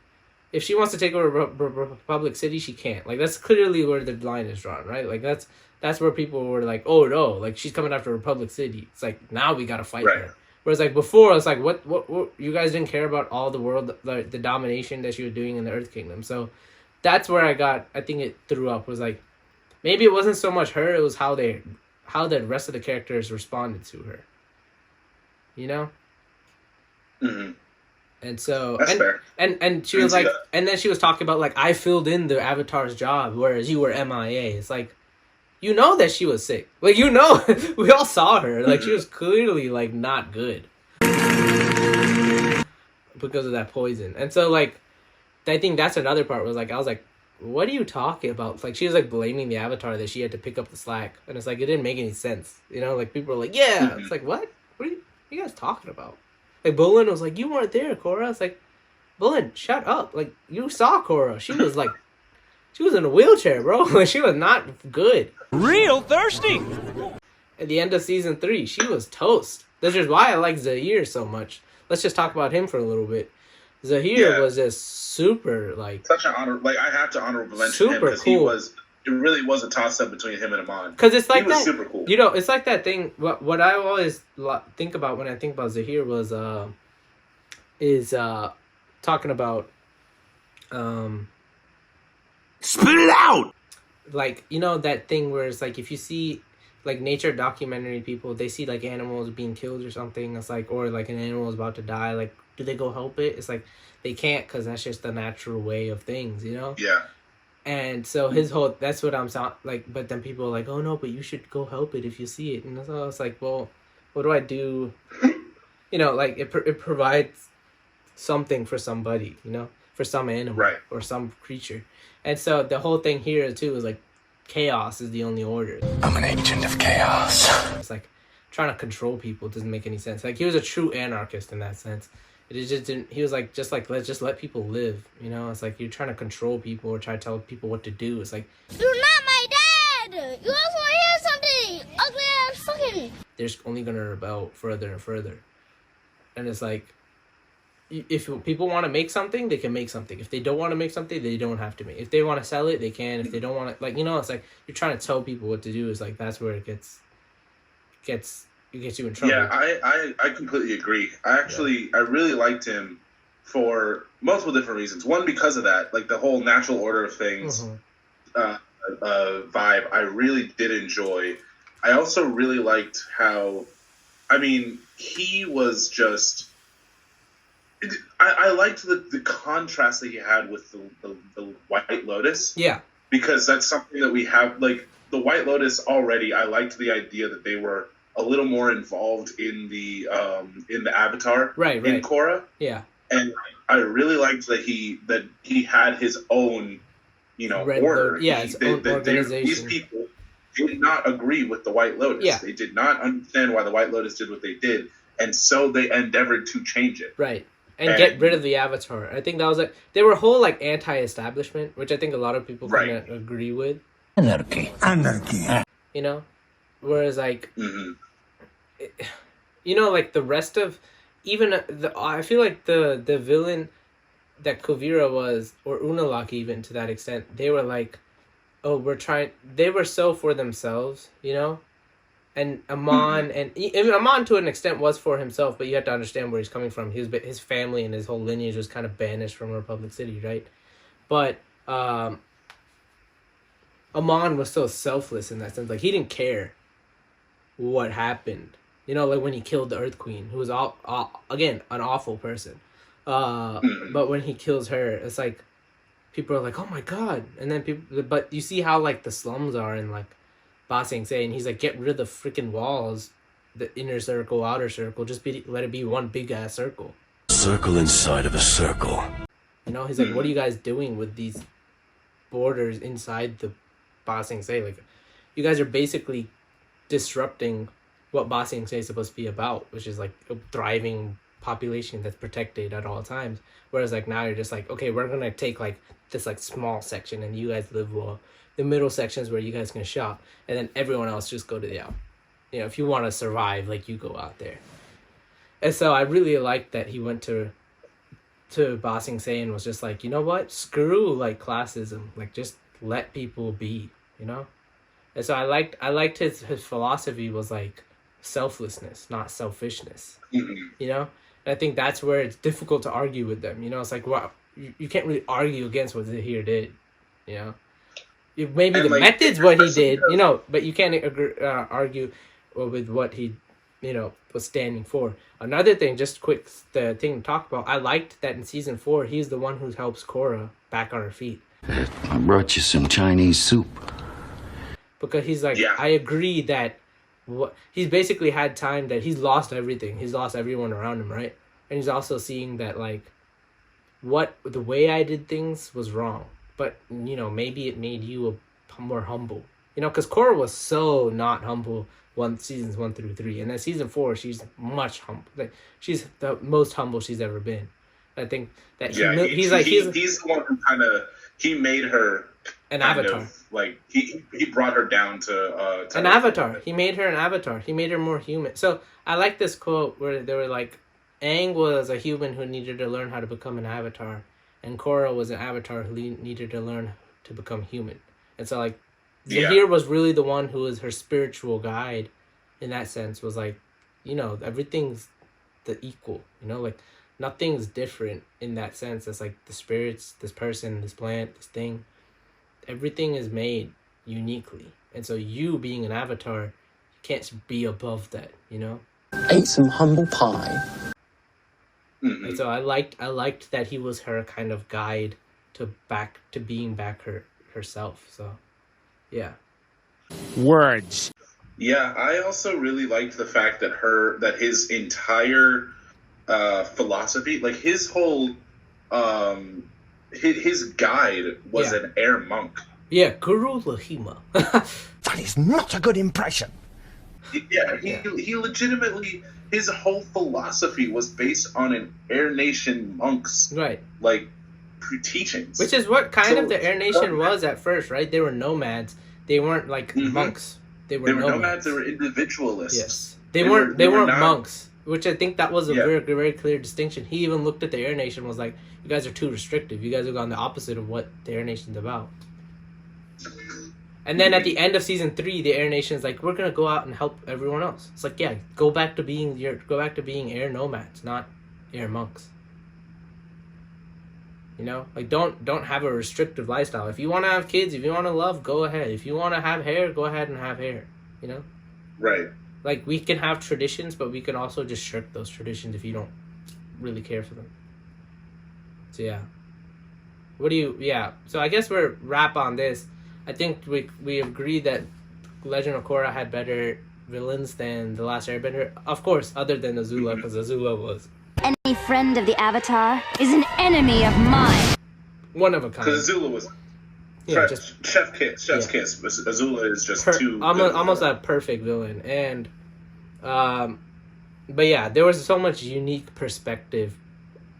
S1: if she wants to take over Republic City, she can't. Like, that's clearly where the line is drawn, right? Like, that's where people were like, oh, no, like, she's coming after Republic City. It's like, now we gotta fight her. Whereas, like, before, it's like, what you guys didn't care about all the world, the domination that she was doing in the Earth Kingdom. So that's where I think it threw up, was like, maybe it wasn't so much her, it was how the rest of the characters responded to her. You know?
S2: Mm-hmm.
S1: And so,
S2: that's fair.
S1: And she was like, and then she was talking about, like, I filled in the Avatar's job, whereas you were MIA. It's like, you know that she was sick. Like, you know, we all saw her. Like, she was clearly, like, not good. Because of that poison. And so, like, I think that's another part was, like, I was like, what are you talking about? Like, she was, like, blaming the Avatar that she had to pick up the slack. And it's like, it didn't make any sense. You know, like, people were like, yeah. It's like, what? What are you guys talking about? Like, Bolin was like, you weren't there, Korra. It's like, Bolin, shut up. Like, you saw Korra. She was, like, she was in a wheelchair, bro. Like, she was not good.
S8: Real thirsty.
S1: At the end of season 3, she was toast. That's just why I like Zaheer so much. Let's just talk about him for a little bit. Zaheer was just super, like,
S2: such an honor. Like, I have to honorable mention him because
S1: cool.
S2: it really was a toss-up between him and Amon.
S1: Because it's like
S2: he was
S1: that,
S2: super cool.
S1: You know, it's like that thing. What I always think about when I think about Zaheer was talking about
S3: spit it out.
S1: Like, you know, that thing where it's like if you see like nature documentary people, they see like animals being killed or something. It's like, or like an animal is about to die. Like, do they go help it? It's like they can't, because that's just the natural way of things, you know?
S2: Yeah.
S1: And so that's what I'm like, but then people are like, oh no, but you should go help it if you see it. And so it's like, well, what do I do? You know, like it provides something for somebody, you know, for some animal,
S2: right,
S1: or some creature. And so the whole thing here too is like chaos is the only order.
S3: I'm an agent of chaos.
S1: It's like trying to control people doesn't make any sense. Like he was a true anarchist in that sense. It just didn't. He was like, let's just let people live. You know, it's like you're trying to control people or try to tell people what to do. It's like,
S5: you're not my dad. You also hear something ugly ass fucking.
S1: They're just only gonna rebel further and further. And it's like, if people want to make something, they can make something. If they don't want to make something, they don't have to make. If they want to sell it, they can. If they don't want to, like, you know, it's like you're trying to tell people what to do. It's like that's where it gets you in trouble.
S2: Yeah, I completely agree. I really liked him for multiple different reasons. One, because of that, like the whole natural order of things vibe, I really did enjoy. I also really liked how, I mean, he was just. I liked the contrast that he had with the White Lotus.
S1: Yeah.
S2: Because that's something that we have, like the White Lotus already. I liked the idea that they were a little more involved in the Avatar,
S1: right.
S2: in Korra.
S1: Yeah.
S2: And I really liked that he had his own, you know, order.
S1: Yeah, his own organization.
S2: These people did not agree with the White Lotus.
S1: Yeah.
S2: They did not understand why the White Lotus did what they did, and so they endeavored to change it.
S1: Right. And get rid of the Avatar. I think that was like they were whole like anti-establishment, which I think a lot of people kind of agree with.
S3: Anarchy.
S1: You know, whereas like, you know, like the rest of even I feel like the villain that Kuvira was, or Unalaq even to that extent, they were like, oh, they were so for themselves, you know. And Amon, and Amon to an extent was for himself, but you have to understand where he's coming from. His family and his whole lineage was kind of banished from Republic City, right? But Amon was so selfless in that sense. Like, he didn't care what happened. You know, like when he killed the Earth Queen, who was, again, an awful person. But when he kills her, it's like, people are like, oh my god. And then but you see how, like, the slums are in, like, Ba Sing Se, and he's like, get rid of the freaking walls, the inner circle, outer circle, let it be one big ass circle.
S3: Circle inside of a circle.
S1: You know, he's like, what are you guys doing with these borders inside the Ba Sing Se? Like, you guys are basically disrupting what Ba Sing Se is supposed to be about, which is like a thriving population that's protected at all times. Whereas like now you're just like, okay, we're gonna take like this like small section and you guys live well. The middle sections where you guys can shop, and then everyone else just go to the out. You know, if you want to survive, like, you go out there. And so I really liked that he went to Ba Sing Se and was just like, you know what? Screw like classism. Like, just let people be, you know? And so I liked his philosophy was like selflessness, not selfishness. You know? And I think that's where it's difficult to argue with them. You know, it's like, wow, you can't really argue against what Zaheer did, you know? Maybe the method's what he did, you know, but you can't argue with what he, you know, was standing for. Another thing, just quick, the thing to talk about, I liked that in season 4, he's the one who helps Korra back on her feet.
S3: I brought you some Chinese soup.
S1: Because he's like, I agree that he's basically had time that he's lost everything. He's lost everyone around him, right? And he's also seeing that, like, the way I did things was wrong. But, you know, maybe it made you more humble. You know, because Korra was so not humble seasons 1 through 3. And then season 4, she's much humble. Like, she's the most humble she's ever been. I think that he's
S2: the one who kind of, he made her
S1: an avatar.
S2: Like, he brought her down to
S1: an avatar. He made her an avatar. He made her more human. So I like this quote where they were like, Aang was a human who needed to learn how to become an avatar. And Korra was an avatar who needed to learn to become human. And so, like, Zaheer was really the one who was her spiritual guide in that sense, was like, you know, everything's the equal, you know, like nothing's different in that sense. It's like the spirits, this person, this plant, this thing, everything is made uniquely. And so you being an avatar, you can't be above that, you know?
S16: Ate some humble pie.
S1: And so I liked that he was her kind of guide to being back herself. So yeah.
S8: Words.
S2: Yeah, I also really liked the fact that his entire philosophy, like his whole his guide was an air monk.
S1: Yeah, Guru Lahima.
S8: That is not a good impression.
S2: Yeah, he legitimately, his whole philosophy was based on an Air Nation monk's like teachings,
S1: which is what kind of the Air Nation was at first, right? They were nomads. They weren't like monks. They were nomads.
S2: They were individualists.
S1: Yes, they weren't monks. Which I think that was a very, very clear distinction. He even looked at the Air Nation and was like, "You guys are too restrictive. You guys have gone the opposite of what the Air Nation's about." And then at the end of season 3, the Air Nation's like, "We're gonna go out and help everyone else." It's like, yeah, go back to being air nomads, not air monks. You know, like don't have a restrictive lifestyle. If you want to have kids, if you want to love, go ahead. If you want to have hair, go ahead and have hair. You know,
S2: right?
S1: Like we can have traditions, but we can also just shirk those traditions if you don't really care for them. So yeah, So I guess we're wrap on this. I think we agree that Legend of Korra had better villains than The Last Airbender. Of course, other than Azula, because Azula was...
S5: Any friend of the Avatar is an enemy of mine.
S1: One of a kind.
S2: Because Azula was... Chef's kiss. Azula is just too...
S1: Almost a perfect villain. And... but yeah, there was so much unique perspective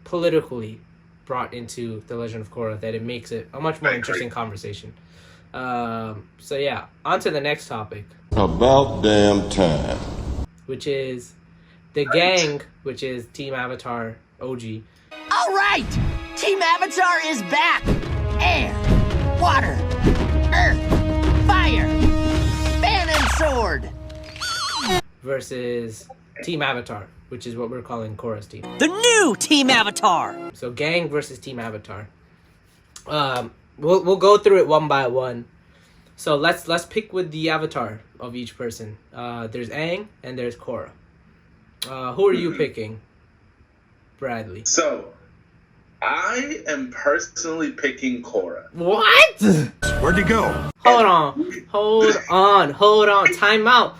S1: politically brought into The Legend of Korra that it makes it a much more interesting conversation. So yeah, on to the next topic.
S3: About damn time.
S1: Which is the Gaang, which is Team Avatar OG.
S15: All right, Team Avatar is back. Air, water, earth, fire, fan and sword.
S1: Versus Team Avatar, which is what we're calling Korra's team.
S15: The new Team Avatar.
S1: So Gaang versus Team Avatar. We'll go through it one by one. So let's pick with the avatar of each person. There's Aang and there's Korra. Who are you picking, Bradley?
S2: So I am personally picking Korra.
S1: What?
S3: Where'd he go?
S1: Hold on. Time out.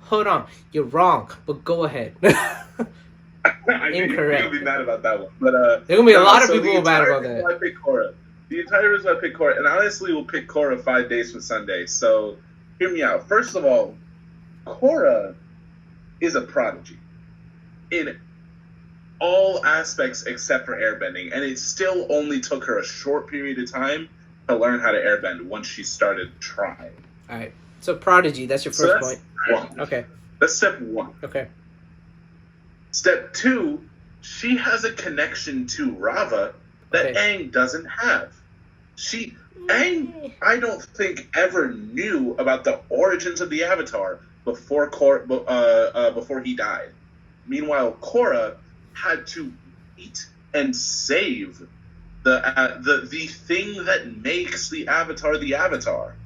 S1: Hold on. You're wrong, but go ahead. Incorrect.
S2: You're gonna be mad about that one, but
S1: there's gonna be a lot of people mad about that.
S2: I pick Korra. The entire reason I pick Korra, and honestly, we'll pick Korra 5 days from Sunday. So, hear me out. First of all, Korra is a prodigy in all aspects except for airbending, and it still only took her a short period of time to learn how to airbend once she started trying.
S1: All right. So, prodigy. That's your first point.
S2: One.
S1: Okay.
S2: That's step 1.
S1: Okay.
S2: Step 2, she has a connection to Rava that Aang doesn't have. Aang, I don't think, ever knew about the origins of the Avatar before he died. Meanwhile, Korra had to eat and save the thing that makes the Avatar the Avatar.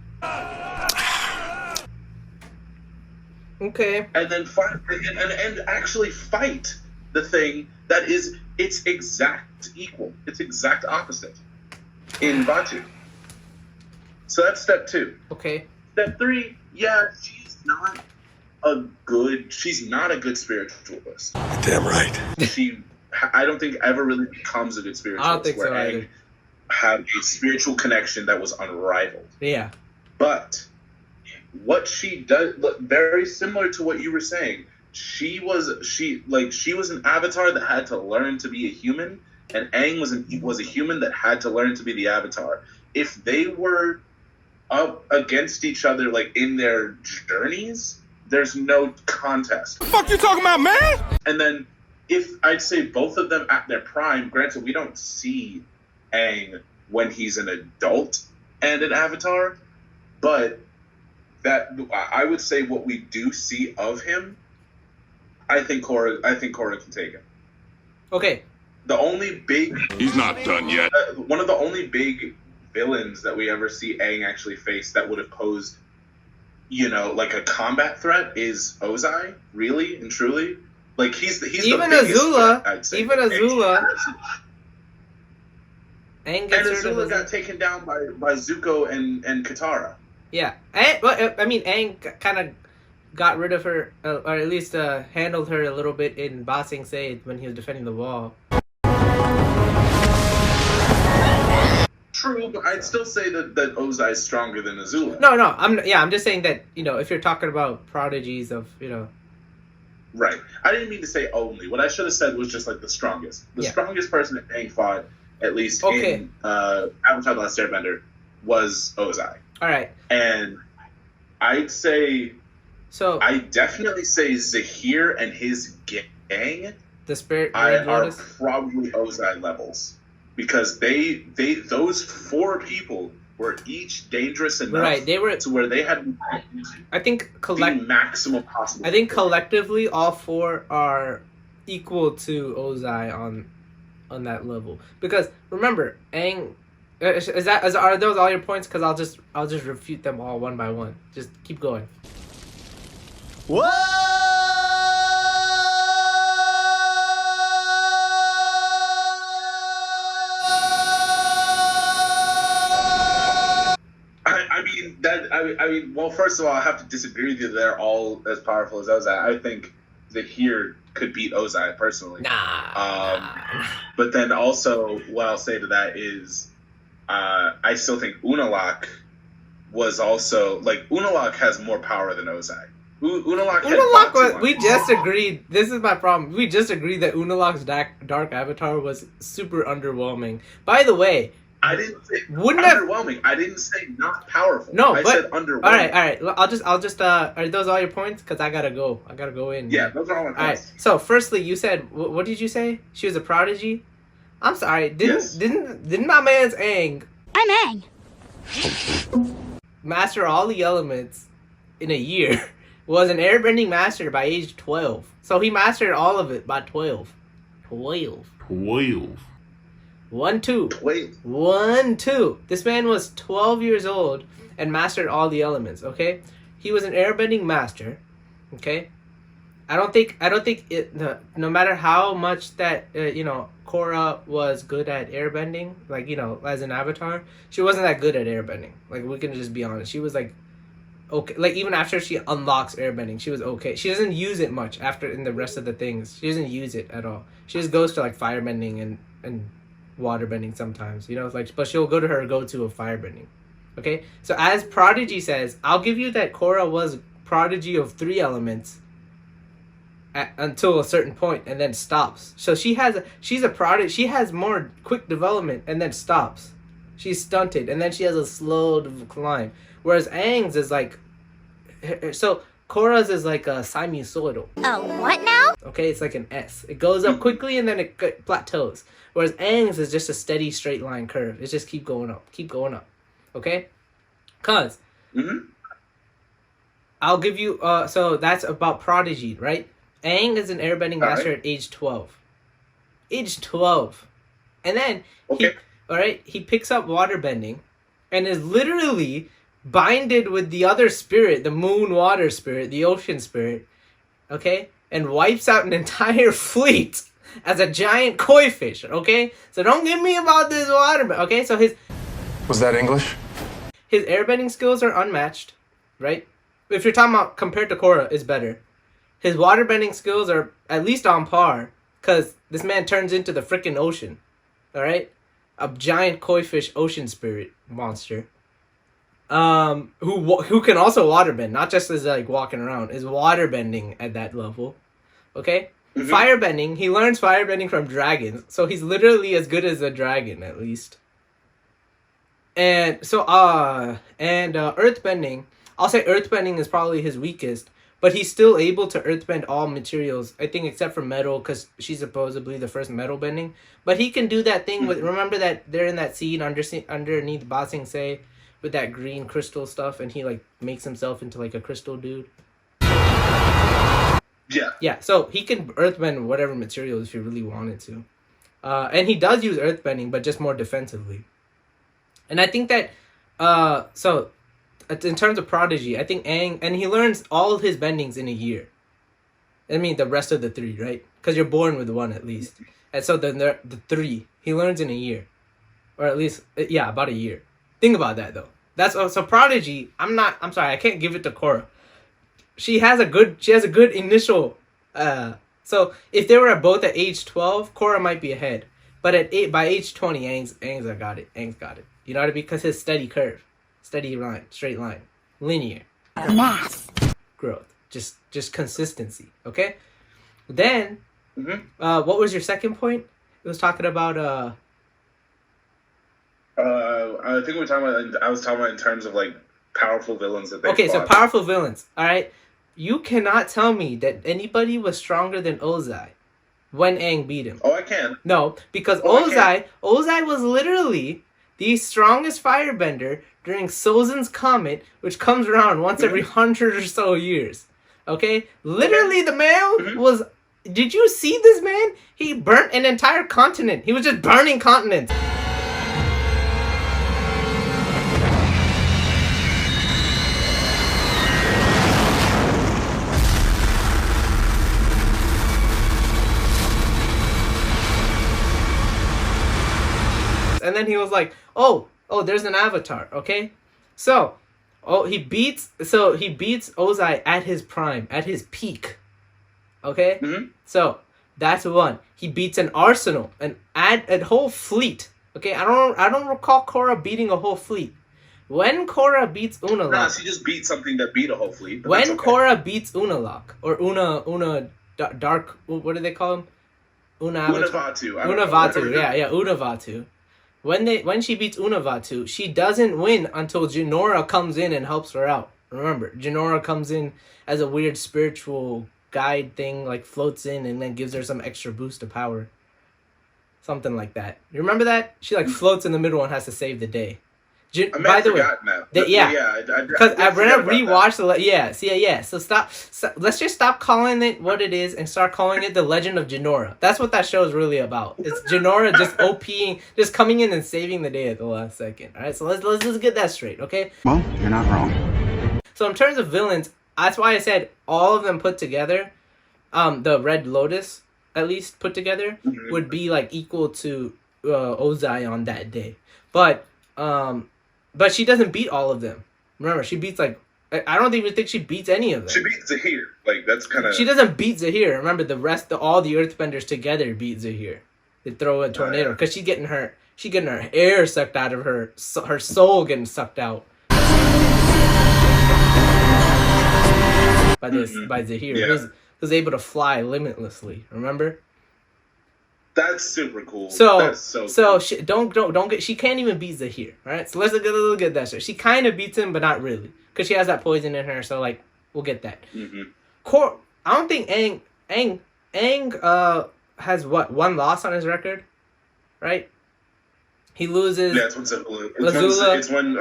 S1: Okay.
S2: And then and actually fight the thing that is its exact equal, its exact opposite in Batu. So that's step 2.
S1: Okay.
S2: Step 3, yeah, she's not a good spiritualist.
S3: Damn right.
S2: I don't think ever really becomes a good spiritualist.
S1: I don't think so either.
S2: Had a spiritual connection that was unrivaled.
S1: Yeah.
S2: But what she does, very similar to what you were saying. She was an avatar that had to learn to be a human, and Aang was a human that had to learn to be the avatar. If they were up against each other, like in their journeys, there's no contest.
S8: What the fuck you talking about, man?
S2: And then, if I'd say both of them at their prime, granted we don't see Aang when he's an adult and an avatar, But that I would say what we do see of him, I think Korra can take him.
S1: Okay.
S2: The only big...
S3: He's not done yet.
S2: One of the only big villains that we ever see Aang actually face that would have posed, like a combat threat is Ozai, really and truly. Like, he's
S1: even
S2: the biggest
S1: Azula,
S2: threat, I'd say.
S1: even Azula.
S2: And Azula got taken down by Zuko and Katara.
S1: Yeah. Aang kind of got rid of her, or at least handled her a little bit in Ba Sing Se when he was defending the wall.
S2: True, but I'd still say that Ozai is stronger than Azula.
S1: No, I'm just saying that, if you're talking about prodigies of,
S2: Right. I didn't mean to say only. What I should have said was just like the strongest. The strongest person that Aang fought, at least in Avatar: The Last Airbender, was Ozai.
S1: All right.
S2: And I'd say... So I definitely say Zaheer and his gang,
S1: the spirit
S2: are probably Ozai levels. Because those 4 people were each dangerous enough,
S1: right? They were
S2: to where they had,
S1: I think,
S2: the maximum possible.
S1: I think collectively, all 4 are equal to Ozai on that level. Because remember, Aang, are those all your points? Because I'll just refute them all one by one. Just keep going.
S15: Whoa!
S2: I mean, well, first of all, I have to disagree with you. They're all as powerful as Ozai. I think Zaheer could beat Ozai personally.
S1: Nah.
S2: But then also, what I'll say to that is, I still think Unalaq was also Unalaq has more power than Ozai. Unalaq
S1: we just agreed. This is my problem. We just agreed that Unalaq's dark avatar was super underwhelming. By the way,
S2: I didn't say underwhelming. I didn't say not powerful.
S1: No,
S2: I said underwhelming.
S1: All right. I'll just. Are those all your points? Because I gotta go. I gotta go in.
S2: Yeah, those are all my points.
S1: All right. So, firstly, you said what did you say? She was a prodigy. I'm sorry. Didn't my man's Aang?
S5: I'm Aang.
S1: Master all the elements in a year. Was an airbending master by age 12. So he mastered all of it by 12. 12. 1, 2. 1, 2. This man was 12 years old and mastered all the elements, okay? He was an airbending master, okay? I don't think it, no matter how much that, Korra was good at airbending, as an avatar, she wasn't that good at airbending. We can just be honest. She was, okay. Even after she unlocks airbending, she was okay. She doesn't use it much in the rest of the things. She doesn't use it at all. She just goes to, firebending and waterbending sometimes, but she'll go to her go-to of firebending. Okay? So as Prodigy says, I'll give you that Korra was prodigy of 3 elements until a certain point and then stops. So she's a prodigy. She has more quick development and then stops. She's stunted and then she has a slow decline. Whereas Aang's is so Korra's is like a sinusoidal.
S4: What now?
S1: Okay, it's like an S. It goes up quickly and then it plateaus. Whereas Aang's is just a steady straight line curve. It's just keep going up. Okay? Cause I'll give you so that's about prodigy, right? Aang is an airbending master at age 12. Age 12. And then he picks up waterbending and is literally binded with the other spirit, the moon water spirit, the ocean spirit, okay? And wipes out an entire fleet as a giant koi fish, okay? So don't give me about this water, okay? So
S18: Was that English?
S1: His airbending skills are unmatched, right? If you're talking about compared to Korra, is better. His waterbending skills are at least on par, because this man turns into the freaking ocean, all right? A giant koi fish ocean spirit monster. Who can also waterbend, not just as walking around, is waterbending at that level. Okay? Firebending, he learns firebending from dragons, so he's literally as good as a dragon at least. And so earthbending, I'll say earthbending is probably his weakest, but he's still able to earthbend all materials, I think except for metal, because she's supposedly the first metal bending. But he can do that thing with, remember that they're in that scene underneath Ba Sing Se, with that green crystal stuff, and he like makes himself into like a crystal dude. Yeah, so he can earthbend whatever materials if he really wanted to. And he does use earthbending, but just more defensively. And I think that, so, in terms of Prodigy, I think Aang, and he learns all of his bendings in a year. I mean, the rest of the 3, right? Because you're born with 1 at least. And so the 3, he learns in a year. Or at least, yeah, about a year. Think about that, though. So Prodigy, I'm sorry, I can't give it to Korra. She has a good initial, so if they were both at age 12, Korra might be ahead. But by age 20, Aang's got it. Aang's got it. You know what I mean? Because his steady curve. Steady line. Straight line. Linear.
S4: Math.
S1: Growth. Just consistency. Okay? Then, what was your second point? It was talking about,
S2: I think I was talking about in terms of, like, powerful villains that they fought.
S1: So powerful villains. All right? You cannot tell me that anybody was stronger than Ozai when Aang beat him.
S2: Oh, I can.
S1: No, because Ozai was literally the strongest firebender during Sozin's Comet, which comes around once every 100 or so years. Okay? Literally, the man was... Did you see this man? He burnt an entire continent. He was just burning continents. And then he was like, oh, there's an avatar, okay? So, he beats Ozai at his prime, at his peak. Okay? So, that's one. He beats an arsenal, a whole fleet. Okay? I don't recall Korra beating a whole fleet. When Korra beats Unalaq...
S2: Nah, she just beat something that beat a whole fleet.
S1: When Korra beats Unalaq, or Una Dark... What do they call him?
S2: Unavatu.
S1: Unavatu. When she beats Unavatu, she doesn't win until Jinora comes in and helps her out. Remember, Jinora comes in as a weird spiritual guide thing, like floats in and then gives her some extra boost of power. Something like that. You remember that? She like floats in the middle and has to save the day. By the way, because I rewatched the So stop. Let's just stop calling it what it is and start calling it the Legend of Jinora. That's what that show is really about. It's Jinora just OPing, just coming in and saving the day at the last second. All right, so let's just get that straight, okay?
S3: Well, you're not wrong.
S1: So in terms of villains, that's why I said all of them put together, the Red Lotus at least put together would be like equal to Ozai on that day, but she doesn't beat all of them. Remember, she beats like... I don't even think she beats any of them.
S2: She beats Zaheer. Like, that's kind of...
S1: She doesn't beat Zaheer. Remember, all the Earthbenders together beat Zaheer. They throw a tornado. Because she's getting her air sucked out of her. Her soul getting sucked out. By Zaheer. Who's able to fly limitlessly. Remember?
S2: That's super cool.
S1: So
S2: cool.
S1: She can't even beat Zaheer, right? So let's look at that shit. She kind of beats him, but not really, because she has that poison in her. So like, we'll get that. I don't think Aang has one loss on his record, right? He loses.
S2: Yeah, it's when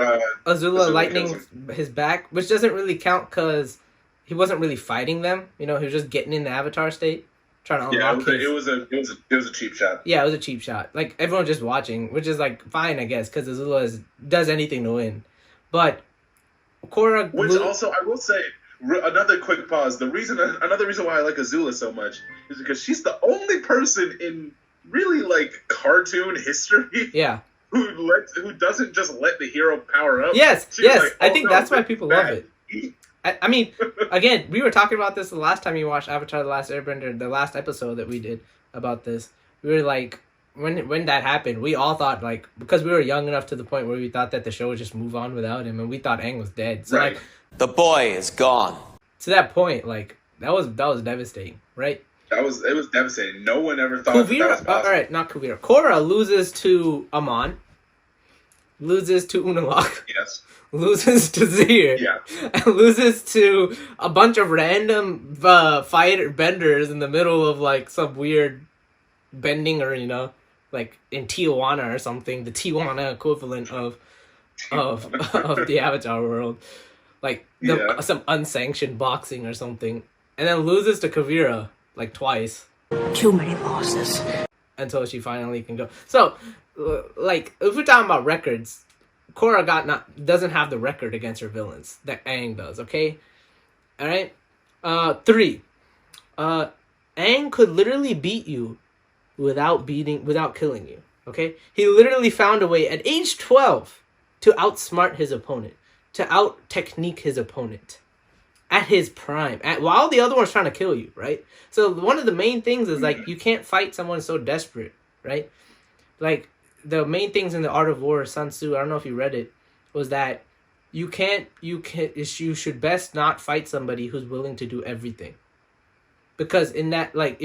S1: Azula lightning his back, which doesn't really count because he wasn't really fighting them. You know, he was just getting in the Avatar state. Trying to unlock
S2: it was a cheap shot.
S1: Yeah, it was a cheap shot. Like, everyone just watching, which is, like, fine, I guess, because Azula does anything to win. But Korra...
S2: Which also, I will say, another quick pause, another reason why I like Azula so much is because she's the only person in really, like, cartoon history who doesn't just let the hero power up.
S1: Yes,
S2: she's like,
S1: I think that's why people love it. I mean, again, we were talking about this the last time you watched Avatar: The Last Airbender, the last episode that we did about this. We were like, when that happened, we all thought, like, because we were young enough to the point where we thought that the show would just move on without him, and we thought Aang was dead. So, like,
S6: the boy is gone.
S1: To that point, like, that was devastating, right?
S2: It was devastating. No one ever thought that was possible.
S1: All right, not Kuvira. Korra loses to Amon, loses to Unalaq.
S2: Yes.
S1: Loses to Zaheer.
S2: Yeah.
S1: And loses to a bunch of random fighter benders in the middle of like some weird bending arena, like in Tijuana or something, the Tijuana equivalent of of the Avatar world, like some unsanctioned boxing or something, and then loses to Kuvira like twice.
S17: Too many losses.
S1: Until she finally can go. So, like, if we're talking about records, Korra doesn't have the record against her villains that Aang does. Okay, all right. 3. Aang could literally beat you without killing you. Okay, he literally found a way at age 12 to outsmart his opponent, to out technique his opponent at his prime, while the other one's trying to kill you, right? So one of the main things is like you can't fight someone so desperate, right? Like the main things in the Art of War, Sun Tzu, I don't know if you read it, was that you should best not fight somebody who's willing to do everything. Because in that, like,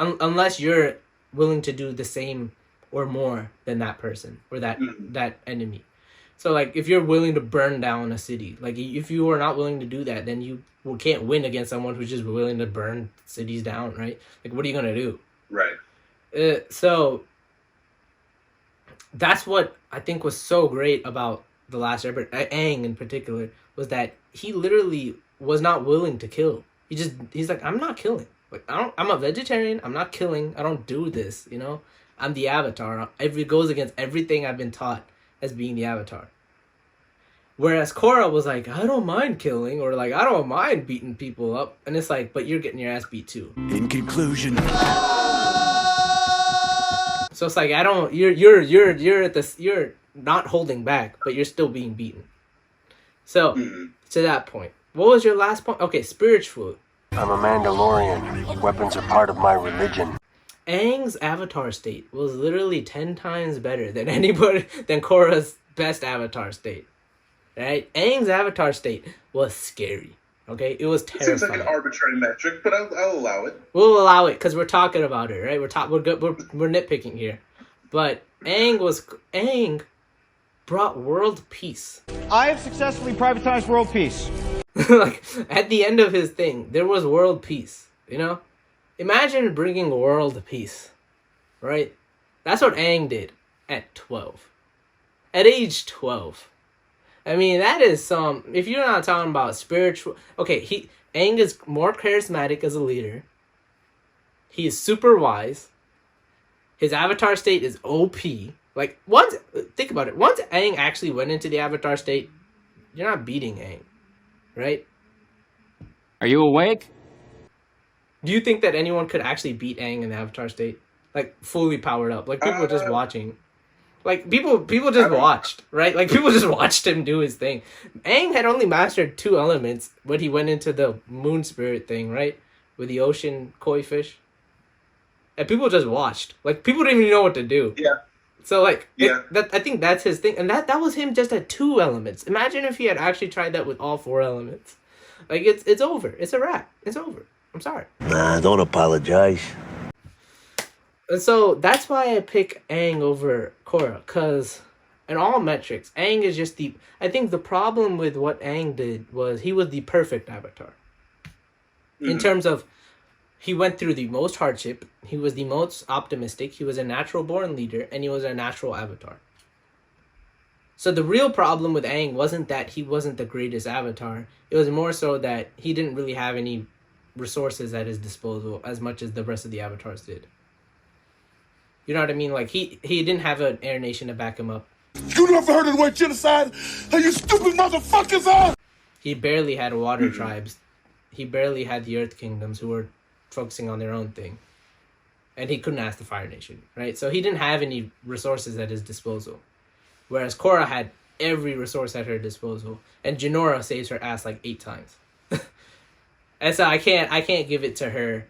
S1: unless you're willing to do the same or more than that person or that enemy. So, like, if you're willing to burn down a city, like, if you are not willing to do that, then you can't win against someone who's just willing to burn cities down, right? Like, what are you gonna do?
S2: Right.
S1: So that's what I think was so great about The Last Airbender, Aang in particular, was that he literally was not willing to kill. He's like, I'm not killing. Like, I'm a vegetarian. I'm not killing. I don't do this, you know? I'm the Avatar. It goes against everything I've been taught as being the Avatar. Whereas Korra was like, I don't mind killing, or like, I don't mind beating people up. And it's like, but you're getting your ass beat too.
S3: In conclusion.
S1: So it's like, you're not holding back, but you're still being beaten. So, to that point. What was your last point? Okay, spiritual.
S10: I'm a Mandalorian. Weapons are part of my religion.
S1: Aang's avatar state was literally 10 times better than Korra's best avatar state. Right? Aang's avatar state was scary. Okay? It was terrifying.
S2: It seems like an arbitrary metric, but I'll allow it.
S1: We'll allow it because we're talking about it, right? We're nitpicking here. But Aang brought world peace.
S8: I have successfully privatized world peace.
S1: Like, at the end of his thing, there was world peace, you know? Imagine bringing world peace, right? That's what Aang did at 12. At age 12. I mean, that is some... If you're not talking about spiritual... Okay, Aang is more charismatic as a leader. He is super wise. His avatar state is OP. Like, think about it. Once Aang actually went into the avatar state, you're not beating Aang. Right?
S19: Are you awake?
S1: Do you think that anyone could actually beat Aang in the Avatar state? Like, fully powered up. Like, people were just watching. Like, people just watched, right? Like, people just watched him do his thing. Aang had only mastered 2 elements when he went into the moon spirit thing, right? With the ocean koi fish. And people just watched. Like, people didn't even know what to do.
S2: Yeah.
S1: So, like, I think that's his thing. And that was him just at 2 elements. Imagine if he had actually tried that with all 4 elements. Like, it's over. It's a wrap. It's over. I'm sorry.
S10: Nah, don't apologize.
S1: And so, that's why I pick Aang over Korra. Because, in all metrics, Aang is just I think the problem with what Aang did was he was the perfect avatar. In terms of... He went through the most hardship, he was the most optimistic, he was a natural-born leader, and he was a natural avatar. So the real problem with Aang wasn't that he wasn't the greatest avatar, it was more so that he didn't really have any resources at his disposal as much as the rest of the avatars did. You know what I mean? Like, he didn't have an Air Nation to back him up.
S3: You never heard of the word genocide? Are you stupid motherfuckers are?
S1: He barely had water tribes. He barely had the Earth Kingdoms who were focusing on their own thing, and he couldn't ask the Fire Nation, right? So he didn't have any resources at his disposal, whereas Korra had every resource at her disposal, and Jinora saves her ass like 8 times. And so I can't give it to her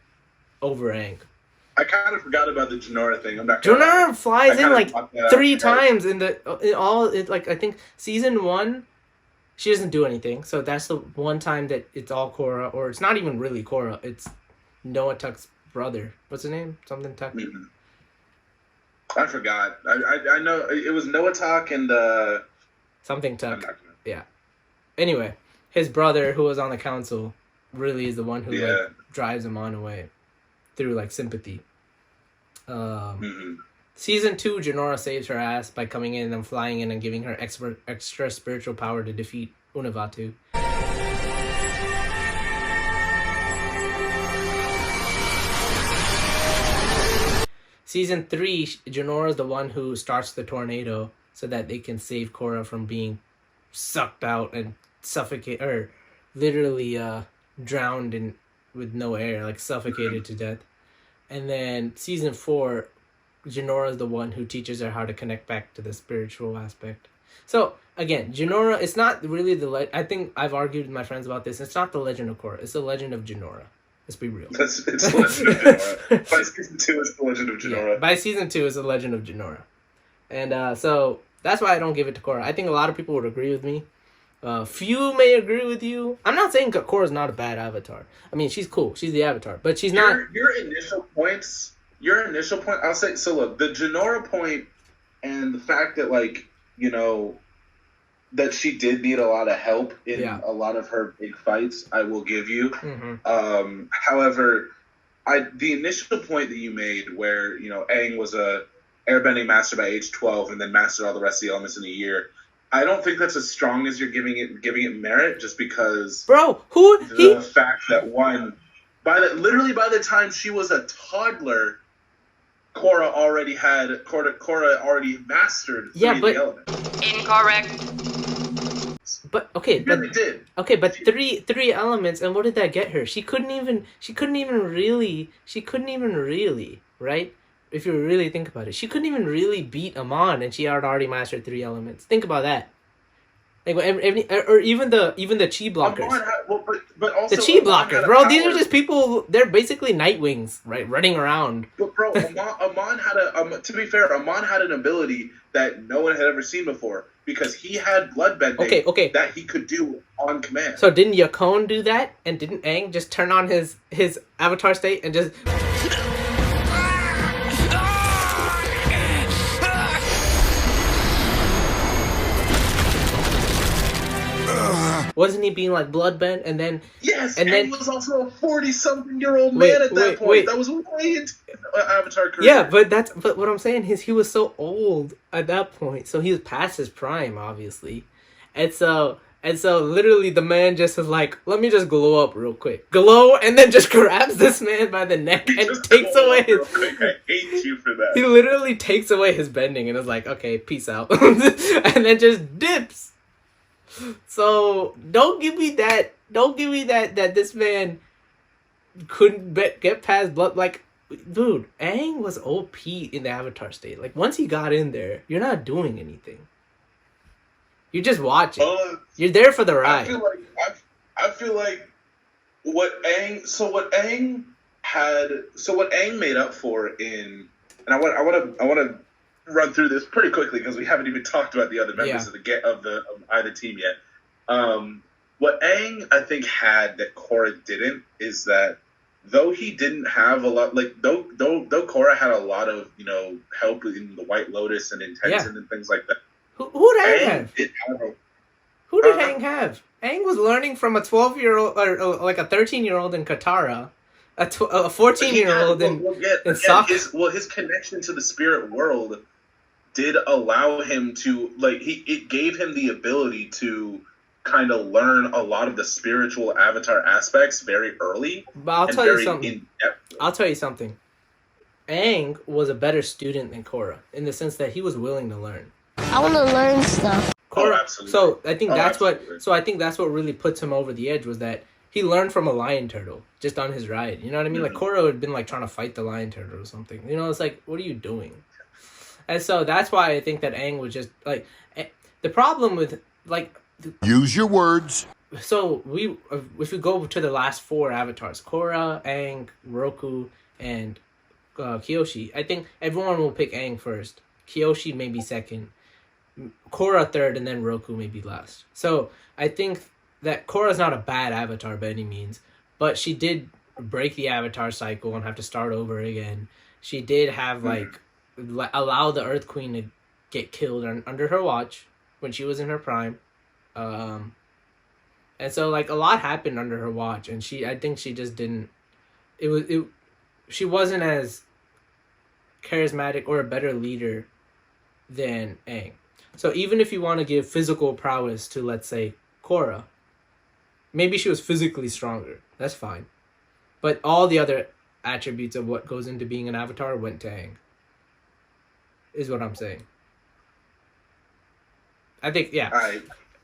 S1: over Aang.
S2: I kind of forgot about the Jinora thing. I'm not.
S1: Jinora flies in like 3 times I think season 1. She doesn't do anything, so that's the one time that it's all Korra, or it's not even really Korra. It's Noah Tuck's brother. What's his name? Something Tuck?
S2: I forgot. I know it was Noah Tuck and
S1: something Tuck. Yeah. Anyway, his brother, who was on the council, really is the one who like drives Amon away through like sympathy. So Season 2, Jinora saves her ass by coming in and flying in and giving her extra spiritual power to defeat Unavatu. Season 3, Jinora is the one who starts the tornado so that they can save Korra from being sucked out and suffocate, or literally drowned in with no air, like suffocated to death. And then Season 4, Jinora is the one who teaches her how to connect back to the spiritual aspect. So again, Jinora, it's not really I think I've argued with my friends about this. It's not the Legend of Korra. It's the Legend of Jinora. Let's be real.
S2: It's the Legend of Jinora. By Season 2, it's the Legend of Jinora.
S1: Yeah, by Season 2, it's the Legend of Jinora. And so that's why I don't give it to Korra. I think a lot of people would agree with me. Few may agree with you. I'm not saying Korra's not a bad avatar. I mean, she's cool. She's the avatar. But she's not...
S2: Your initial point, I'll say... So look, the Jinora point and the fact that, like, you know, that she did need a lot of help in a lot of her big fights, I will give you. Mm-hmm. However, the initial point that you made where, you know, Aang was a airbending master by age 12 and then mastered all the rest of the elements in a year, I don't think that's as strong as you're giving it merit, just because the fact that by the time she was a toddler, Korra already mastered the elements.
S5: Incorrect.
S1: But okay,
S2: really did.
S1: Okay, but three elements, and what did that get her? She couldn't even really, right? If you really think about it, she couldn't even really beat Amon, and she had already mastered 3 elements. Think about that. Like, or even the chi blockers.
S2: But also
S1: the chi blockers, bro. These are just people. They're basically Nightwings, right, running around.
S2: But bro, Amon had to be fair, Amon had an ability that no one had ever seen before because he had bloodbending.
S1: Okay.
S2: That he could do on command.
S1: So didn't Yakone do that? And didn't Aang just turn on his avatar state and just? Wasn't he being like bloodbent and then?
S2: Yes, and then he was also a 40-something-year-old man at that point. That was way into Avatar career.
S1: Yeah, but what I'm saying is he was so old at that point, so he was past his prime, obviously, and so literally the man just is like, let me just glow up real quick, and then just grabs this man by the neck and takes away his.
S2: I hate you for that.
S1: He literally takes away his bending and is like, okay, peace out, and then just dips. So don't give me that this man couldn't get past blood. Like, dude, Aang was OP in the Avatar state. Like, once he got in there, you're not doing anything. You're just watching. You're there for the ride.
S2: I feel like what Aang made up for in, and I want to run through this pretty quickly because we haven't even talked about the other members of either team yet. What Aang, I think, had that Korra didn't is that though he didn't have a lot, like though Korra had a lot of, you know, help in the White Lotus and in Tenzin and things like that.
S1: Who did Aang have? Who did Aang have? Aang was learning from a 12-year-old or like a 13-year-old in Katara. A 14-year-old in Sokka.
S2: His connection to the spirit world did allow him to, like, it gave him the ability to kind of learn a lot of the spiritual avatar aspects very early.
S1: But I'll tell you something. Aang was a better student than Korra in the sense that he was willing to learn.
S4: I want to learn stuff.
S1: Korra, absolutely. So I think that's what really puts him over the edge was that he learned from a lion turtle just on his ride. You know what I mean? Like, Korra had been like trying to fight the lion turtle or something. You know, it's like, what are you doing? And so that's why I think that Aang was just like the problem with like.
S3: Use your words.
S1: So if we go to the last 4 avatars, Korra, Aang, Roku, and Kyoshi, I think everyone will pick Aang first. Kyoshi maybe second, Korra third, and then Roku maybe last. So I think that Korra's not a bad avatar by any means, but she did break the avatar cycle and have to start over again. She did have allow the Earth Queen to get killed under her watch when she was in her prime. And so like a lot happened under her watch, and I think she just didn't. She wasn't as charismatic or a better leader than Aang. So even if you want to give physical prowess to, let's say, Korra, maybe she was physically stronger. That's fine. But all the other attributes of what goes into being an Avatar went to Aang. Is what I'm saying. I think, yeah.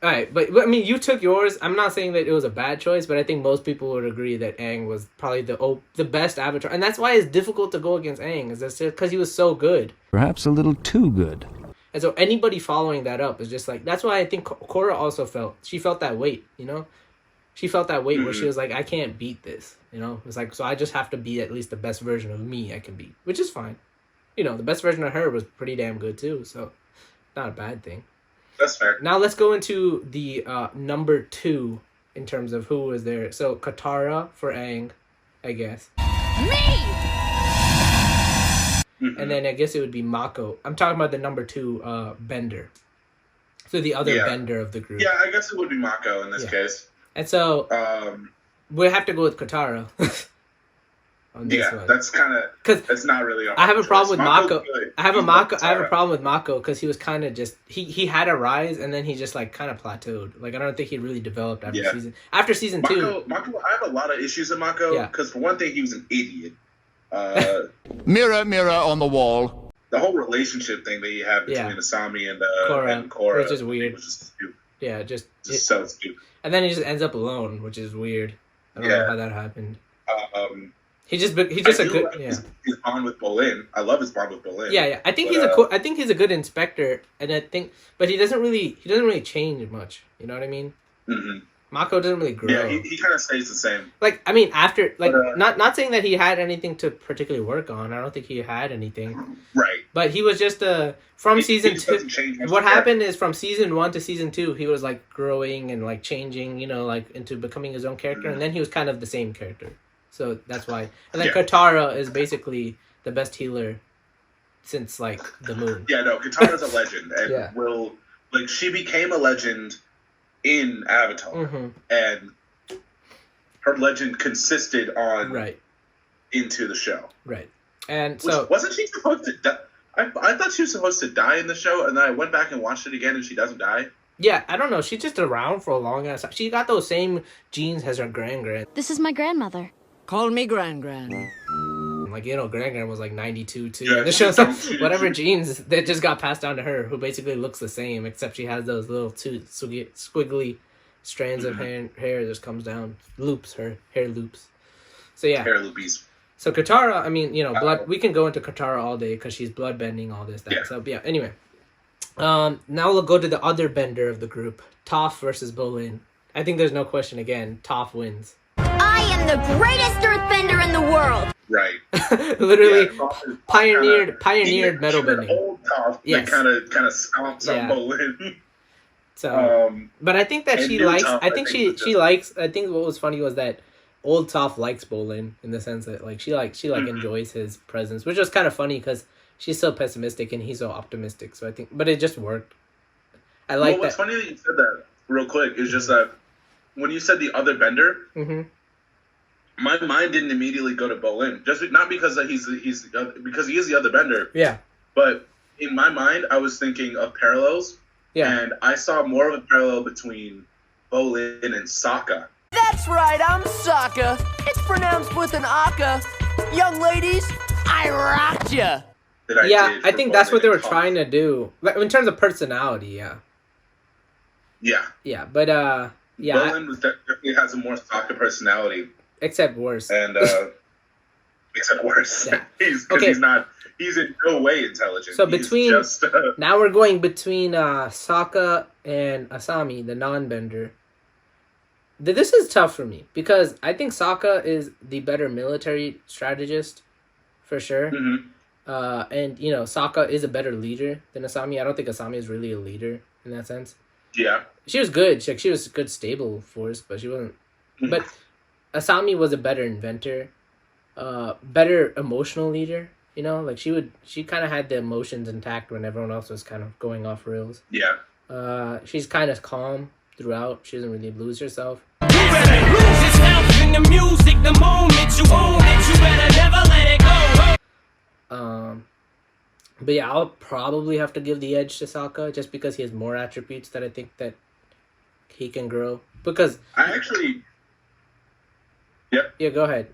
S1: All right, but I mean, you took yours. I'm not saying that it was a bad choice, but I think most people would agree that Aang was probably the best Avatar. And that's why it's difficult to go against Aang, is just because he was so good.
S20: Perhaps a little too good.
S1: And so anybody following that up is just like, that's why I think Korra also felt that weight, you know? She felt that weight where she was like, I can't beat this, you know? It's like, so I just have to be at least the best version of me I can be, which is fine. You know, the best version of her was pretty damn good too, so not a bad thing.
S2: That's fair.
S1: Now let's go into the number 2 in terms of who was there. So Katara for Aang, I guess.
S5: Me!
S1: And then I guess it would be Mako. I'm talking about the number 2 Bender. So the other Bender of the group.
S2: Yeah, I guess it would be Mako in this case.
S1: And so we'll have to go with Katara.
S2: That's kind of, because it's not really.
S1: I have a problem with Mako. I have a problem with Mako because he was kind of just he had a rise and then he just like kind of plateaued. Like I don't think he really developed after season 2.
S2: Mako, I have a lot of issues with Mako because for one thing he was an idiot.
S3: Mirror, mirror on the wall.
S2: The whole relationship thing that he had between Asami and Korra,
S1: which is weird.
S2: Was just stupid.
S1: Yeah, just
S2: so stupid.
S1: And then he just ends up alone, which is weird. I don't know how that happened. He's just a good
S2: his bond with Bolin. I love his bond with Bolin.
S1: Yeah. I think he's a good inspector, and but he doesn't really change much. You know what I mean?
S2: Mm-hmm.
S1: Mako doesn't really grow.
S2: Yeah, he kind of stays the same.
S1: Like I mean, after not saying that he had anything to particularly work on. I don't think he had anything.
S2: Right.
S1: But he was just from season 2. What happened is from season 1 to season 2, he was like growing and like changing, you know, like into becoming his own character, and then he was kind of the same character. So that's why. And then Katara is basically the best healer since like the moon.
S2: Yeah, no, Katara's a legend, and she became a legend in Avatar, and her legend consisted on into the show.
S1: Right, and so
S2: wasn't she supposed to die? I thought she was supposed to die in the show, and then I went back and watched it again, and she doesn't die.
S1: Yeah, I don't know. She's just around for a long ass time. She got those same genes as her grand.
S5: This is my grandmother.
S11: Call me Gran.
S1: Like, you know, Grand was like 92 too. Yeah, this shows whatever genes that just got passed down to her, who basically looks the same, except she has those little two squiggly strands of hair just comes down, loops, her hair loops. So yeah.
S2: Hair loopies.
S1: So Katara, I mean, you know, blood. We can go into Katara all day because she's blood bending, all this, that. Yeah. So yeah. Anyway, now we'll go to the other bender of the group, Toph versus Bolin. I think there's no question. Again, Toph wins.
S5: I am the greatest earthbender in the world.
S2: Right.
S1: Literally pioneered metal bending.
S2: Old Toph that kind of stomps on Bolin.
S1: So, but I think that she likes. Toph, I think she likes. I think what was funny was that old Toph likes Bolin in the sense that like she enjoys his presence, which was kind of funny because she's so pessimistic and he's so optimistic. So I think, but it just worked. I like that.
S2: What's funny that you said that real quick is just that when you said the other bender, my mind didn't immediately go to Bolin. Just not because that because he is the other bender.
S1: Yeah.
S2: But in my mind, I was thinking of parallels.
S1: Yeah.
S2: And I saw more of a parallel between Bolin and Sokka.
S15: That's right, I'm Sokka. It's pronounced with an aka. Young ladies, I rocked ya.
S1: I think that's what they were trying to do. Like, in terms of personality, yeah.
S2: Yeah.
S1: Yeah, but
S2: Bolin definitely has a more Sokka personality.
S1: Except worse.
S2: And except worse.
S1: Yeah.
S2: He's in no way intelligent.
S1: So now we're going between Sokka and Asami, the non-bender. This is tough for me because I think Sokka is the better military strategist, for sure. And you know, Sokka is a better leader than Asami. I don't think Asami is really a leader in that sense.
S2: Yeah,
S1: she was good. She was a good stable force, but she wasn't. But Asami was a better inventor, better emotional leader. You know, like she kind of had the emotions intact when everyone else was kind of going off rails.
S2: Yeah.
S1: She's kind of calm throughout. She doesn't really lose herself.
S15: You better lose yourself in the music the moment you own it. You better never let it go.
S1: But yeah, I'll probably have to give the edge to Sokka just because he has more attributes that I think that he can grow. Because
S2: I actually... Yep.
S1: Yeah, go ahead.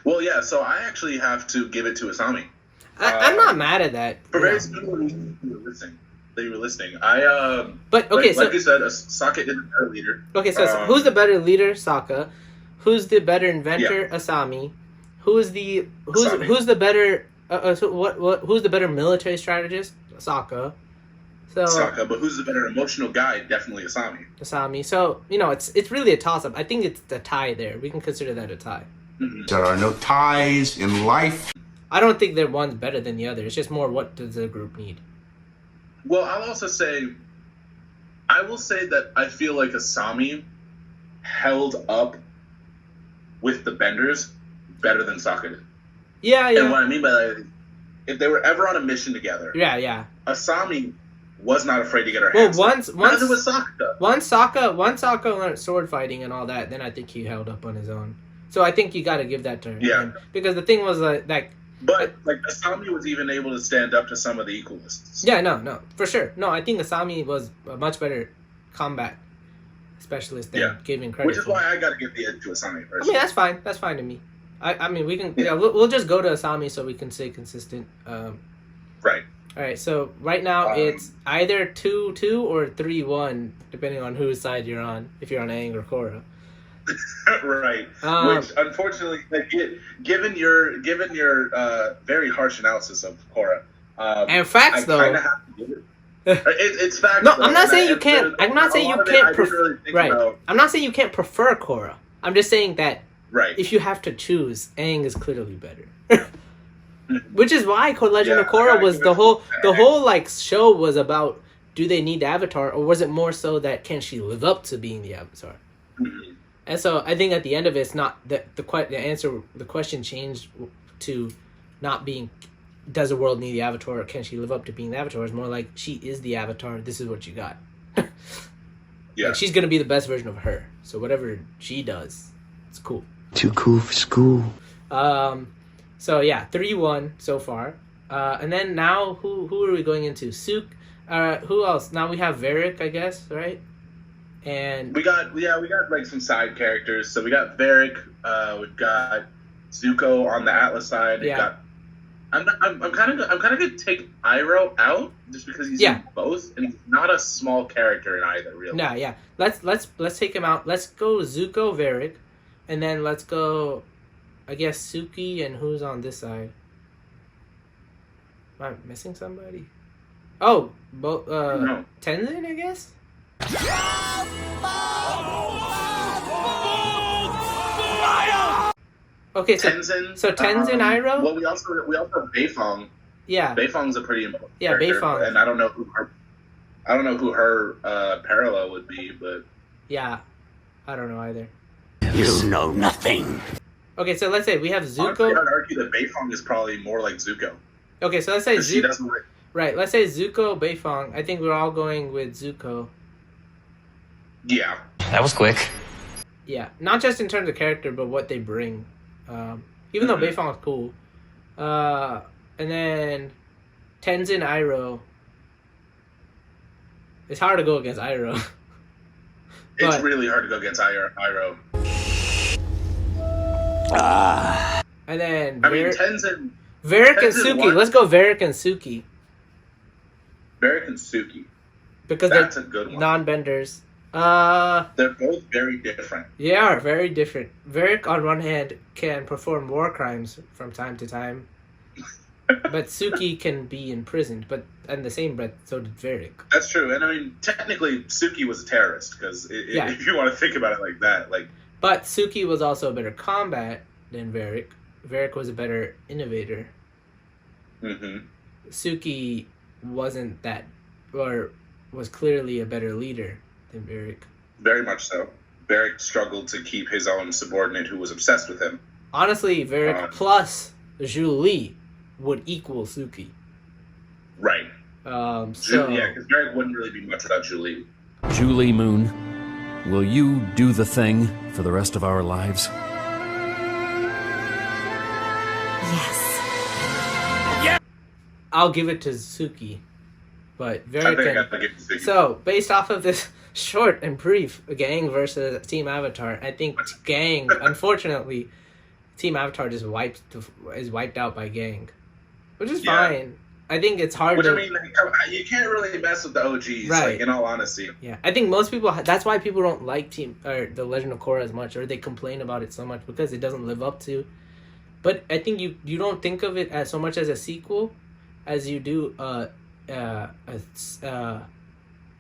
S2: Well, yeah, so I actually have to give it to Asami.
S1: I'm not mad at that.
S2: For very similar reasons you were listening.
S1: But okay,
S2: like you said, Sokka is a better leader.
S1: Okay, so who's the better leader? Sokka. Who's the better inventor?
S2: Yeah.
S1: Asami. Who's the better? Who's the better military strategist? Sokka. So
S2: Sokka, but who's the better emotional guy? Definitely Asami.
S1: Asami. So it's really a toss up. I think it's a tie there. We can consider that a tie.
S2: Mm-hmm.
S3: There are no ties in life.
S1: I don't think that one's better than the other. It's just more what does the group need.
S2: Well, I will say that I feel like Asami held up with the Benders better than Sokka did.
S1: Yeah.
S2: And what I mean by that is, if they were ever on a mission together,
S1: yeah,
S2: Asami was not afraid to get her hands. Neither was Sokka.
S1: Once Sokka learned sword fighting and all that, then I think he held up on his own. So I think you got to give that to him.
S2: Yeah.
S1: Because the thing was that.
S2: But like Asami was even able to stand up to some of the equalists.
S1: Yeah, no, for sure. No, I think Asami was a much better combat specialist than giving credit.
S2: Which is why I got to give the edge to Asami first.
S1: I mean, that's fine. That's fine to me. I mean, we can. Yeah, we'll just go to Asami so we can stay consistent.
S2: Right.
S1: All right. So right now it's either 2-2 or 3-1, depending on whose side you're on. If you're on Aang or Korra.
S2: Right. Which unfortunately, given your very harsh analysis of Korra,
S1: and facts though,
S2: I have to give it. It's facts.
S1: No,
S2: though,
S1: I'm not saying you can't. I'm not saying you can't. I'm not saying you can't prefer Korra. I'm just saying that if you have to choose, Aang is clearly better. Which is why Legend of Korra was the whole like show was about, do they need the Avatar, or was it more so that can she live up to being the Avatar?
S2: Mm-hmm.
S1: And so I think at the end of it, it's not the answer. The question changed to not being, does the world need the Avatar, or can she live up to being the Avatar? It's more like, she is the Avatar. This is what you got.
S2: Yeah,
S1: like, she's gonna be the best version of her. So whatever she does, it's cool.
S16: Too cool for school.
S1: So yeah, 3-1 so far. And then now who are we going into? Suk. Who else? Now we have Varrick, I guess, right? And
S2: we got like some side characters. So we got Varrick, we've got Zuko on the Atlas side. I'm kind of gonna take Iroh out just because he's in both, and he's not a small character in either, really.
S1: No, yeah. Let's take him out. Let's go Zuko, Varrick, and then let's go, I guess, Suki, and who's on this side? Am I missing somebody? Oh, no. Tenzin, I guess. Okay, so
S2: Tenzin.
S1: So Tenzin, Iroh.
S2: Well, we also have Beifong.
S1: Yeah,
S2: Beifong's a pretty important
S1: Beifong,
S2: and I don't know who her parallel would be, but
S1: yeah, I don't know either.
S16: You know nothing.
S1: Okay, so let's say we have Zuko.
S2: Honestly, I'd argue that Beifong is probably more like Zuko.
S1: Okay, so let's say
S2: she doesn't like.
S1: Right, let's say Zuko, Beifong. I think we're all going with Zuko.
S2: Yeah.
S16: That was quick.
S1: Yeah, not just in terms of character, but what they bring. Even though Beifong is cool. And then Tenzin, Iroh. It's hard to go against Iroh.
S2: It's really hard to go against Iroh.
S1: And then
S2: Tenzin.
S1: Varrick and Suki. Let's go Varrick and Suki.
S2: Varrick and Suki.
S1: Because
S2: that's a good one.
S1: Non-benders.
S2: They're both very different.
S1: They are very different. Varrick, on one hand, can perform war crimes from time to time, but Suki can be imprisoned. But in the same breath, so did Varrick.
S2: That's true, and I mean, technically, Suki was a terrorist because if you want to think about it like that, like.
S1: But Suki was also a better combat than Varrick. Varrick was a better innovator.
S2: Mm-hmm.
S1: Suki wasn't that, or was clearly a better leader than Varrick.
S2: Very much so. Varrick struggled to keep his own subordinate who was obsessed with him.
S1: Honestly, Varrick plus Zhu Li would equal Suki.
S2: Right.
S1: So
S2: yeah, because Varrick wouldn't really be much without Zhu Li.
S20: Julie Moon, will you do the thing for the rest of our lives?
S4: Yes.
S20: Yeah.
S1: I'll give it to Suki. But Varrick
S2: I think I have to give it to Suki.
S1: So, based off of this short and brief Gaang versus Team Avatar, I think Gaang, unfortunately, Team Avatar just is wiped out by Gaang. Which is fine. I think it's hard
S2: I mean, you can't really mess with the OGs,
S1: right.
S2: like, in all honesty.
S1: Yeah, I think most people, that's why people don't like The Legend of Korra as much, or they complain about it so much, because it doesn't live up to. But I think you don't think of it as so much as a sequel as you do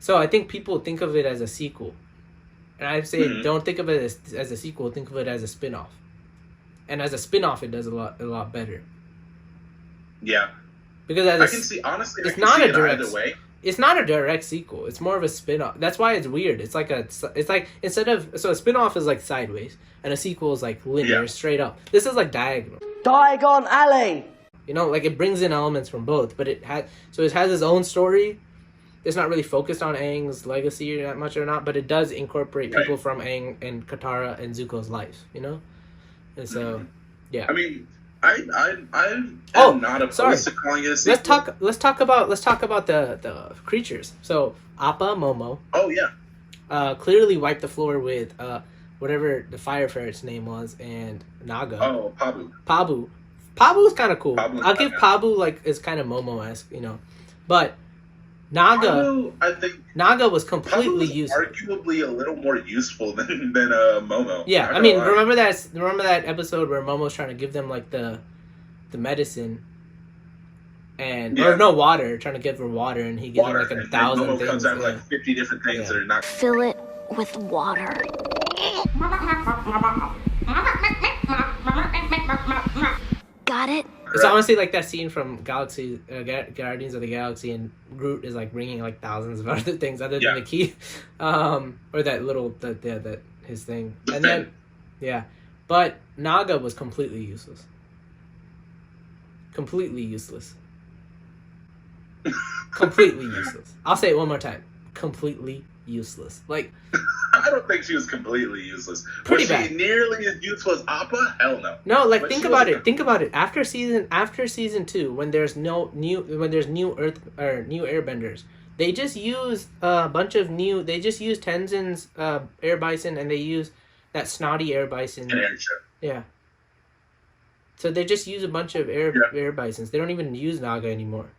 S1: so I think people think of it as a sequel. And I say don't think of it as a sequel, think of it as a spin-off. And as a spin-off it does a lot better.
S2: Yeah.
S1: Because
S2: I can see, honestly,
S1: it's not a direct
S2: either way.
S1: It's not a direct sequel. It's more of a spin-off. That's why it's weird. It's like instead of, so a spin-off is like sideways and a sequel is like linear, straight up. This is like diagonal.
S15: Diagon Alley.
S1: You know, like it brings in elements from both, but it has its own story. It's not really focused on Aang's legacy that much or not, but it does incorporate people from Aang and Katara and Zuko's life, you know? And so, yeah.
S2: I mean, I'm not opposed to calling it a sequel.
S1: Let's talk about the creatures. So Appa, Momo.
S2: Oh yeah.
S1: Clearly wiped the floor with whatever the fire ferret's name was, and Naga.
S2: Oh, Pabu.
S1: Pabu's kind of cool. I'll give Pabu like is kind of Momo-esque, you know, but Naga.
S2: I think
S1: Naga was completely useless.
S2: Arguably a little more useful than Momo.
S1: Yeah, I mean, remember that episode where Momo's trying to give them like the medicine, and or no water, trying to give her water, and he gives her like 1,000
S2: Momo
S1: things.
S2: comes out with like 50 different things that are not.
S5: Fill it with water. Got it?
S1: It's honestly like that scene from Guardians of the Galaxy, and Groot is like bringing like thousands of other things other than the key, or that little that his thing, and then but Naga was completely useless. Completely useless. Completely useless. I'll say it one more time. Completely useless. Like,
S2: I don't think she was completely useless.
S1: Pretty
S2: was
S1: bad.
S2: She nearly as useful as Appa? Hell no.
S1: No, like think about it. After season 2, when there's new airbenders, they just use a bunch of new. They just use Tenzin's air bison, and they use that snotty air bison.
S2: An airship.
S1: Yeah. So they just use a bunch of air bisons. They don't even use Naga anymore.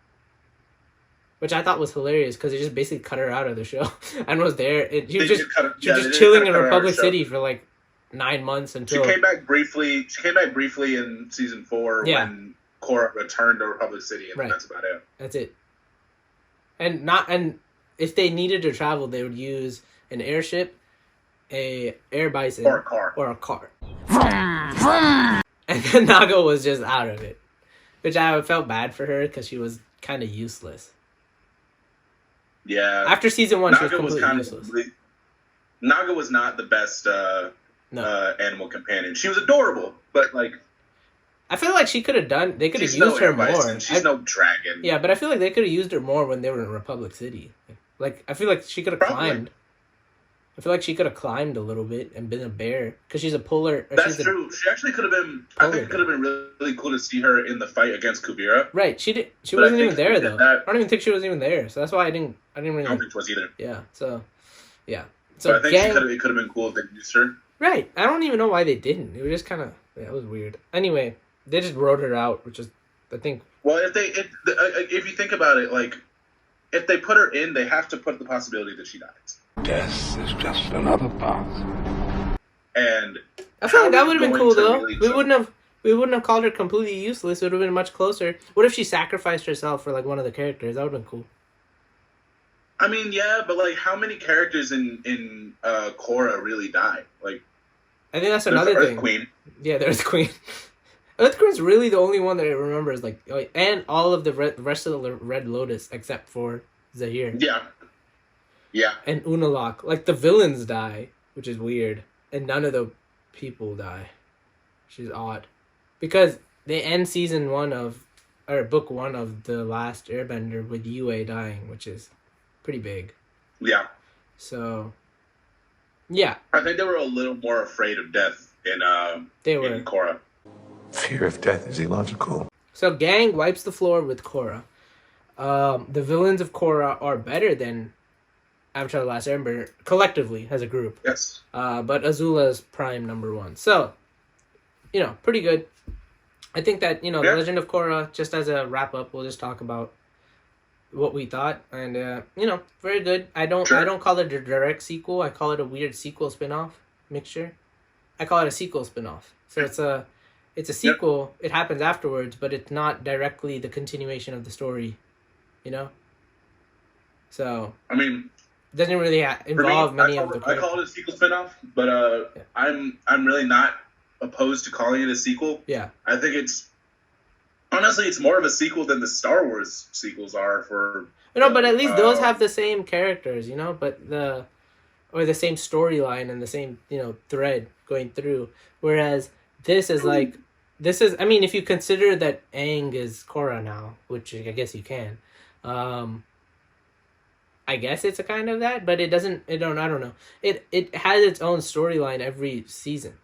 S1: Which I thought was hilarious, because they just basically cut her out of the show and was there. She was just chilling in Republic City for like 9 months until
S2: she came back briefly. She came back briefly in season 4 when Korra returned to Republic City, and that's about it.
S1: That's it. And if they needed to travel, they would use an airship, a air bison, or a car. And then Naga was just out of it, which I felt bad for her because she was kind of useless.
S2: Yeah.
S1: After season 1,
S2: Naga
S1: she was completely useless.
S2: Naga was not the best animal companion. She was adorable, but like,
S1: I feel like she could have done. They could have used her more.
S2: She's no dragon.
S1: Yeah, but I feel like they could have used her more when they were in Republic City. Like, I feel like she could have climbed. I feel like she could have climbed a little bit and been a bear, because she's a polar.
S2: That's true. She actually could have been. I think it could have been really cool to see her in the fight against Kuvira.
S1: Right. She wasn't even there though. I don't even think she was even there. So that's why I didn't really.
S2: I don't think she was either.
S1: Yeah. So, yeah.
S2: So I think it could have been cool if they used her.
S1: Right. I don't even know why they didn't. It was just kind of it was weird. Anyway, they just wrote her out, which is I think.
S2: Well, if you think about it, like, if they put her in, they have to put the possibility that she dies.
S10: Death is just another path.
S2: And
S1: I feel like that would have been cool though. We wouldn't have called her completely useless. It would have been much closer. What if she sacrificed herself for like one of the characters? That would have been cool.
S2: I mean, yeah, but like, how many characters in Korra really die? Like,
S1: I think that's another thing.
S2: Queen.
S1: Yeah, there's the Queen. Earth Queen's really the only one that I remember is like, and all of the rest of the Red Lotus except for Zaheer.
S2: Yeah. Yeah.
S1: And Unalaq. Like, the villains die, which is weird. And none of the people die. Which is odd. Because they end book 1 of The Last Airbender with Yue dying, which is pretty big.
S2: Yeah.
S1: So, yeah.
S2: I think they were a little more afraid of death in Korra.
S10: Fear of death is illogical.
S1: So Gaang wipes the floor with Korra. the villains of Korra are better than Avatar: The Last Airbender collectively as a group.
S2: Yes.
S1: But Azula's prime number one. So, pretty good. I think that, The Legend of Korra, just as a wrap up, we'll just talk about what we thought. And, very good. I don't call it a direct sequel. I call it a weird sequel spinoff mixture. I call it a sequel spinoff. So it's a sequel. It happens afterwards, but it's not directly the continuation of the story, So,
S2: I mean,
S1: doesn't really involve many of the
S2: I call it a sequel spinoff, but I'm really not opposed to calling it a sequel.
S1: Yeah.
S2: I think it's more of a sequel than the Star Wars sequels are for.
S1: But at least those have the same characters, but the same storyline and the same, thread going through. Whereas this is I mean, if you consider that Aang is Korra now, which I guess you can, I guess it's a kind of that, but it doesn't, I don't know. It has its own storyline every season,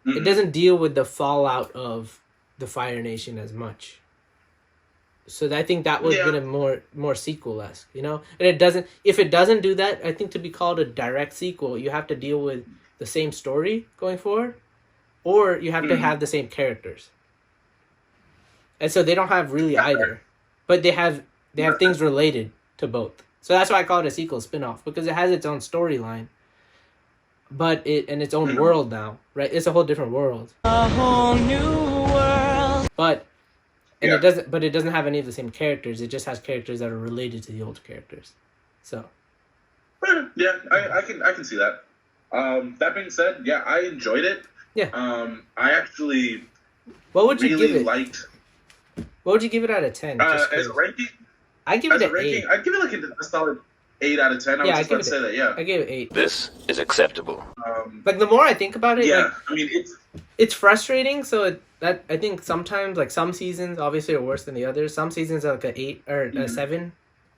S1: Mm-hmm. It doesn't deal with the fallout of the Fire Nation as much. So I think that would have been more sequel-esque, And if it doesn't do that, I think to be called a direct sequel, you have to deal with the same story going forward, or you have to have the same characters. And so they don't have really either, but they have things related to both. So that's why I call it a sequel spin-off, because it has its own storyline, but its own world now, right? It's a whole different world. A whole new world. But it doesn't have any of the same characters. It just has characters that are related to the old characters. So.
S2: Yeah, I can see that. That being said, yeah, I enjoyed it.
S1: Yeah.
S2: I actually.
S1: What would you
S2: really
S1: give it?
S2: Liked.
S1: What would you give it out of 10?
S2: As a ranking.
S1: I give it an 8.
S2: I'd give it like a solid 8 out of 10. I was just about to say that. Yeah.
S1: I gave it 8.
S16: This is acceptable.
S1: The more I think about it,
S2: I mean
S1: it's frustrating. So that I think sometimes some seasons obviously are worse than the others. Some seasons are like an 8 or a 7.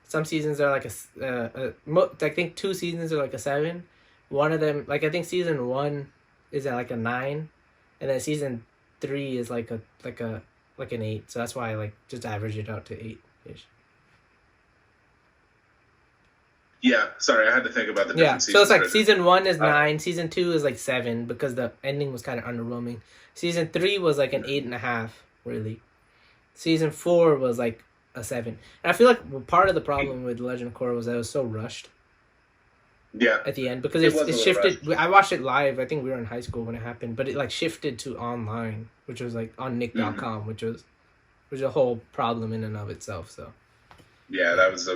S1: Some seasons are like I think 2 seasons are like a 7. One of them, I think season 1 is at like a 9, and then season 3 is like an 8. So that's why I just average it out to 8-ish.
S2: Yeah, sorry, I had to think about the different seasons.
S1: So it's season 1 is 9, season 2 is 7 because the ending was kind of underwhelming. Season 3 was an 8.5, really. Season 4 was a 7. And I feel like part of the problem with Legend of Korra was that it was so rushed.
S2: Yeah.
S1: At the end, because it shifted. I watched it live. I think we were in high school when it happened, but it shifted to online, which was on Nick.com, which was a whole problem in and of itself. So. Yeah,
S2: that was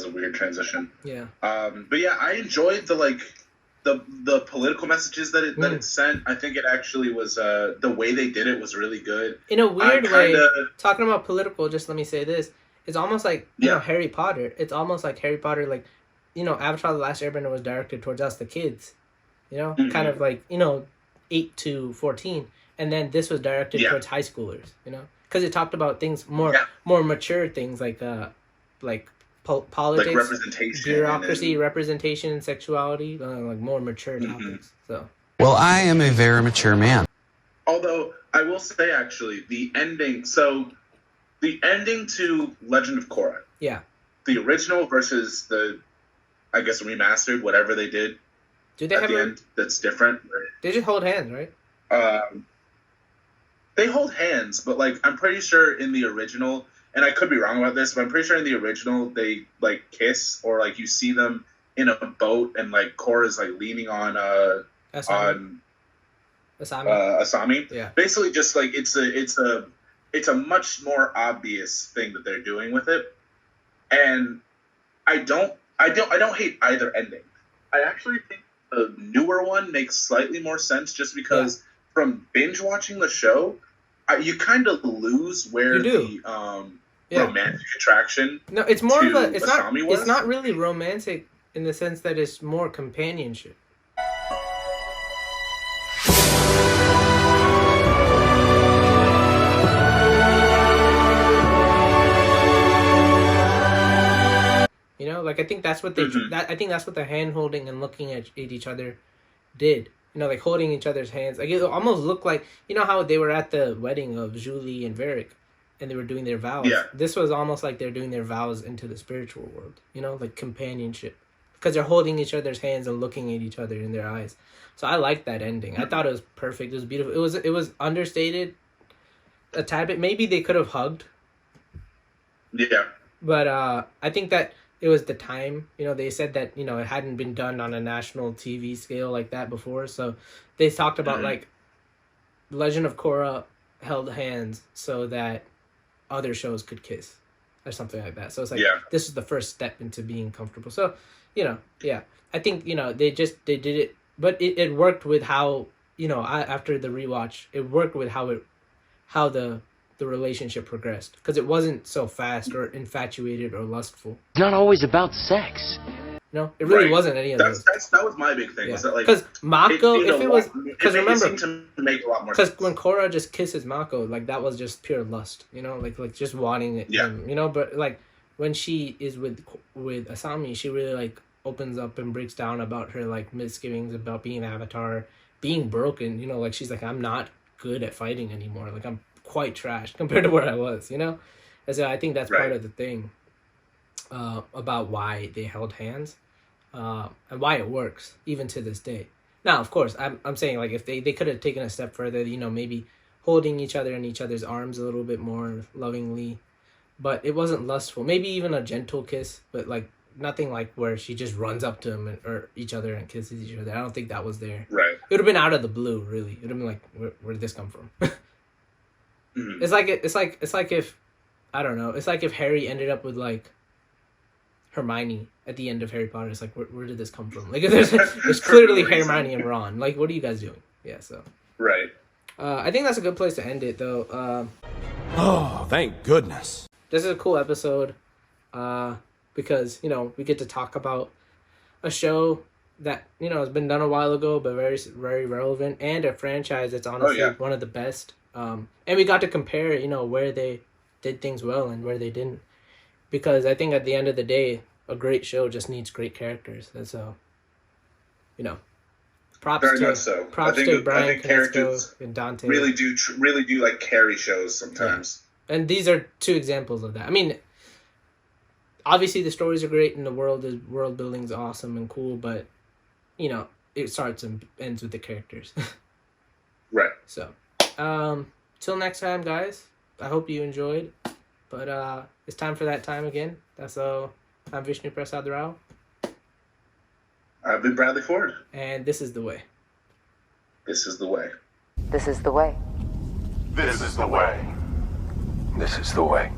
S2: a weird transition.
S1: Yeah.
S2: But yeah, I enjoyed the political messages that it sent. I think it actually was the way they did it was really good.
S1: In a weird way, talking about political, just let me say this: it's almost like Harry Potter. It's almost like Harry Potter, Avatar: The Last Airbender was directed towards us, the kids. Kind of 8 to 14, and then this was directed towards high schoolers. Because it talked about things more mature things like politics,
S2: representation,
S1: bureaucracy, representation, and sexuality, more mature topics. So.
S21: Well, I am a very mature man.
S2: Although I will say, actually, the ending to Legend of Korra.
S1: Yeah.
S2: The original versus the, I guess, remastered, whatever they did.
S1: Do they have
S2: the end that's different?
S1: They just hold hands, right?
S2: They hold hands, but I'm pretty sure in the original. And I could be wrong about this, but I'm pretty sure in the original they kiss, or you see them in a boat, and Korra's leaning on
S1: Asami.
S2: Asami.
S1: Yeah.
S2: Basically, just it's a much more obvious thing that they're doing with it, and I don't hate either ending. I actually think the newer one makes slightly more sense, just because from binge watching the show, you kind of lose where the romantic attraction.
S1: No, it's more of a.
S2: Asami was.
S1: It's not really romantic in the sense that it's more companionship. I think that's what they. I think that's what the hand holding and looking at each other did. Holding each other's hands. It almost looked like how they were at the wedding of Julie and Varrick. and they were doing their vows.
S2: Yeah.
S1: This was almost like they're doing their vows into the spiritual world, you know, like companionship. Because they're holding each other's hands and looking at each other in their eyes. So I liked that ending. I thought it was perfect. It was beautiful. It was understated a tad bit. Maybe they could have hugged.
S2: Yeah.
S1: But I think that it was the time. You know, they said that, you know, it hadn't been done on a national TV scale like that before. So they talked about like Legend of Korra held hands so that other shows could kiss or something like that. So it's like this is the first step into being comfortable. So, you know, yeah. I think, you know, they did it, but it worked with how, you know, after the rewatch, it worked with how the relationship progressed, because it wasn't so fast or infatuated or lustful.
S16: It's not always about sex.
S1: No, it really wasn't any of those.
S2: That was my big thing.
S1: Yeah.
S2: Was that like
S1: because Mako, because remember,
S2: it seemed to make a lot more
S1: because
S2: sense.
S1: when Korra just kisses Mako, like that was just pure lust, you know, like just wanting it, you know. But like when she is with Asami, she really like opens up and breaks down about her like misgivings about being an Avatar, being broken, you know, like she's like, I'm not good at fighting anymore, like I'm quite trash compared to where I was, you know. And so I think that's part of the thing about why they held hands, and why it works even to this day. Now, of course, I'm saying like if they could have taken a step further, you know, maybe holding each other in each other's arms a little bit more lovingly, but it wasn't lustful. Maybe even a gentle kiss, but like nothing like where she just runs up to him or each other and kisses each other. I don't think that was there.
S2: Right. It
S1: would have been out of the blue, really. It would have been like, where did this come from? It's like if, I don't know. It's like if Harry ended up with like Hermione at the end of Harry Potter. It's like, where did this come from? Like, there's clearly Hermione and Ron. Like, what are you guys doing? Yeah. So.
S2: Right.
S1: I think that's a good place to end it, though.
S3: Oh, thank goodness.
S1: This is a cool episode, because, you know, we get to talk about a show that, you know, has been done a while ago, but very, very relevant, and a franchise that's honestly one of the best. And we got to compare, you know, where they did things well and where they didn't. Because I think at the end of the day, a great show just needs great characters. And so, you know, props to Brian Canesco and Dante.
S2: Really do like carry shows sometimes.
S1: Yeah. And these are two examples of that. I mean, obviously the stories are great and the world building is awesome and cool, but, you know, it starts and ends with the characters.
S2: Right.
S1: So, till next time, guys. I hope you enjoyed. But it's time for that time again. That's all. I'm Vishnu Prasad Rao.
S2: I've been Bradley Ford.
S1: And this is the way.
S2: This is the way.
S7: This is the way.
S10: This is the way. This is the way.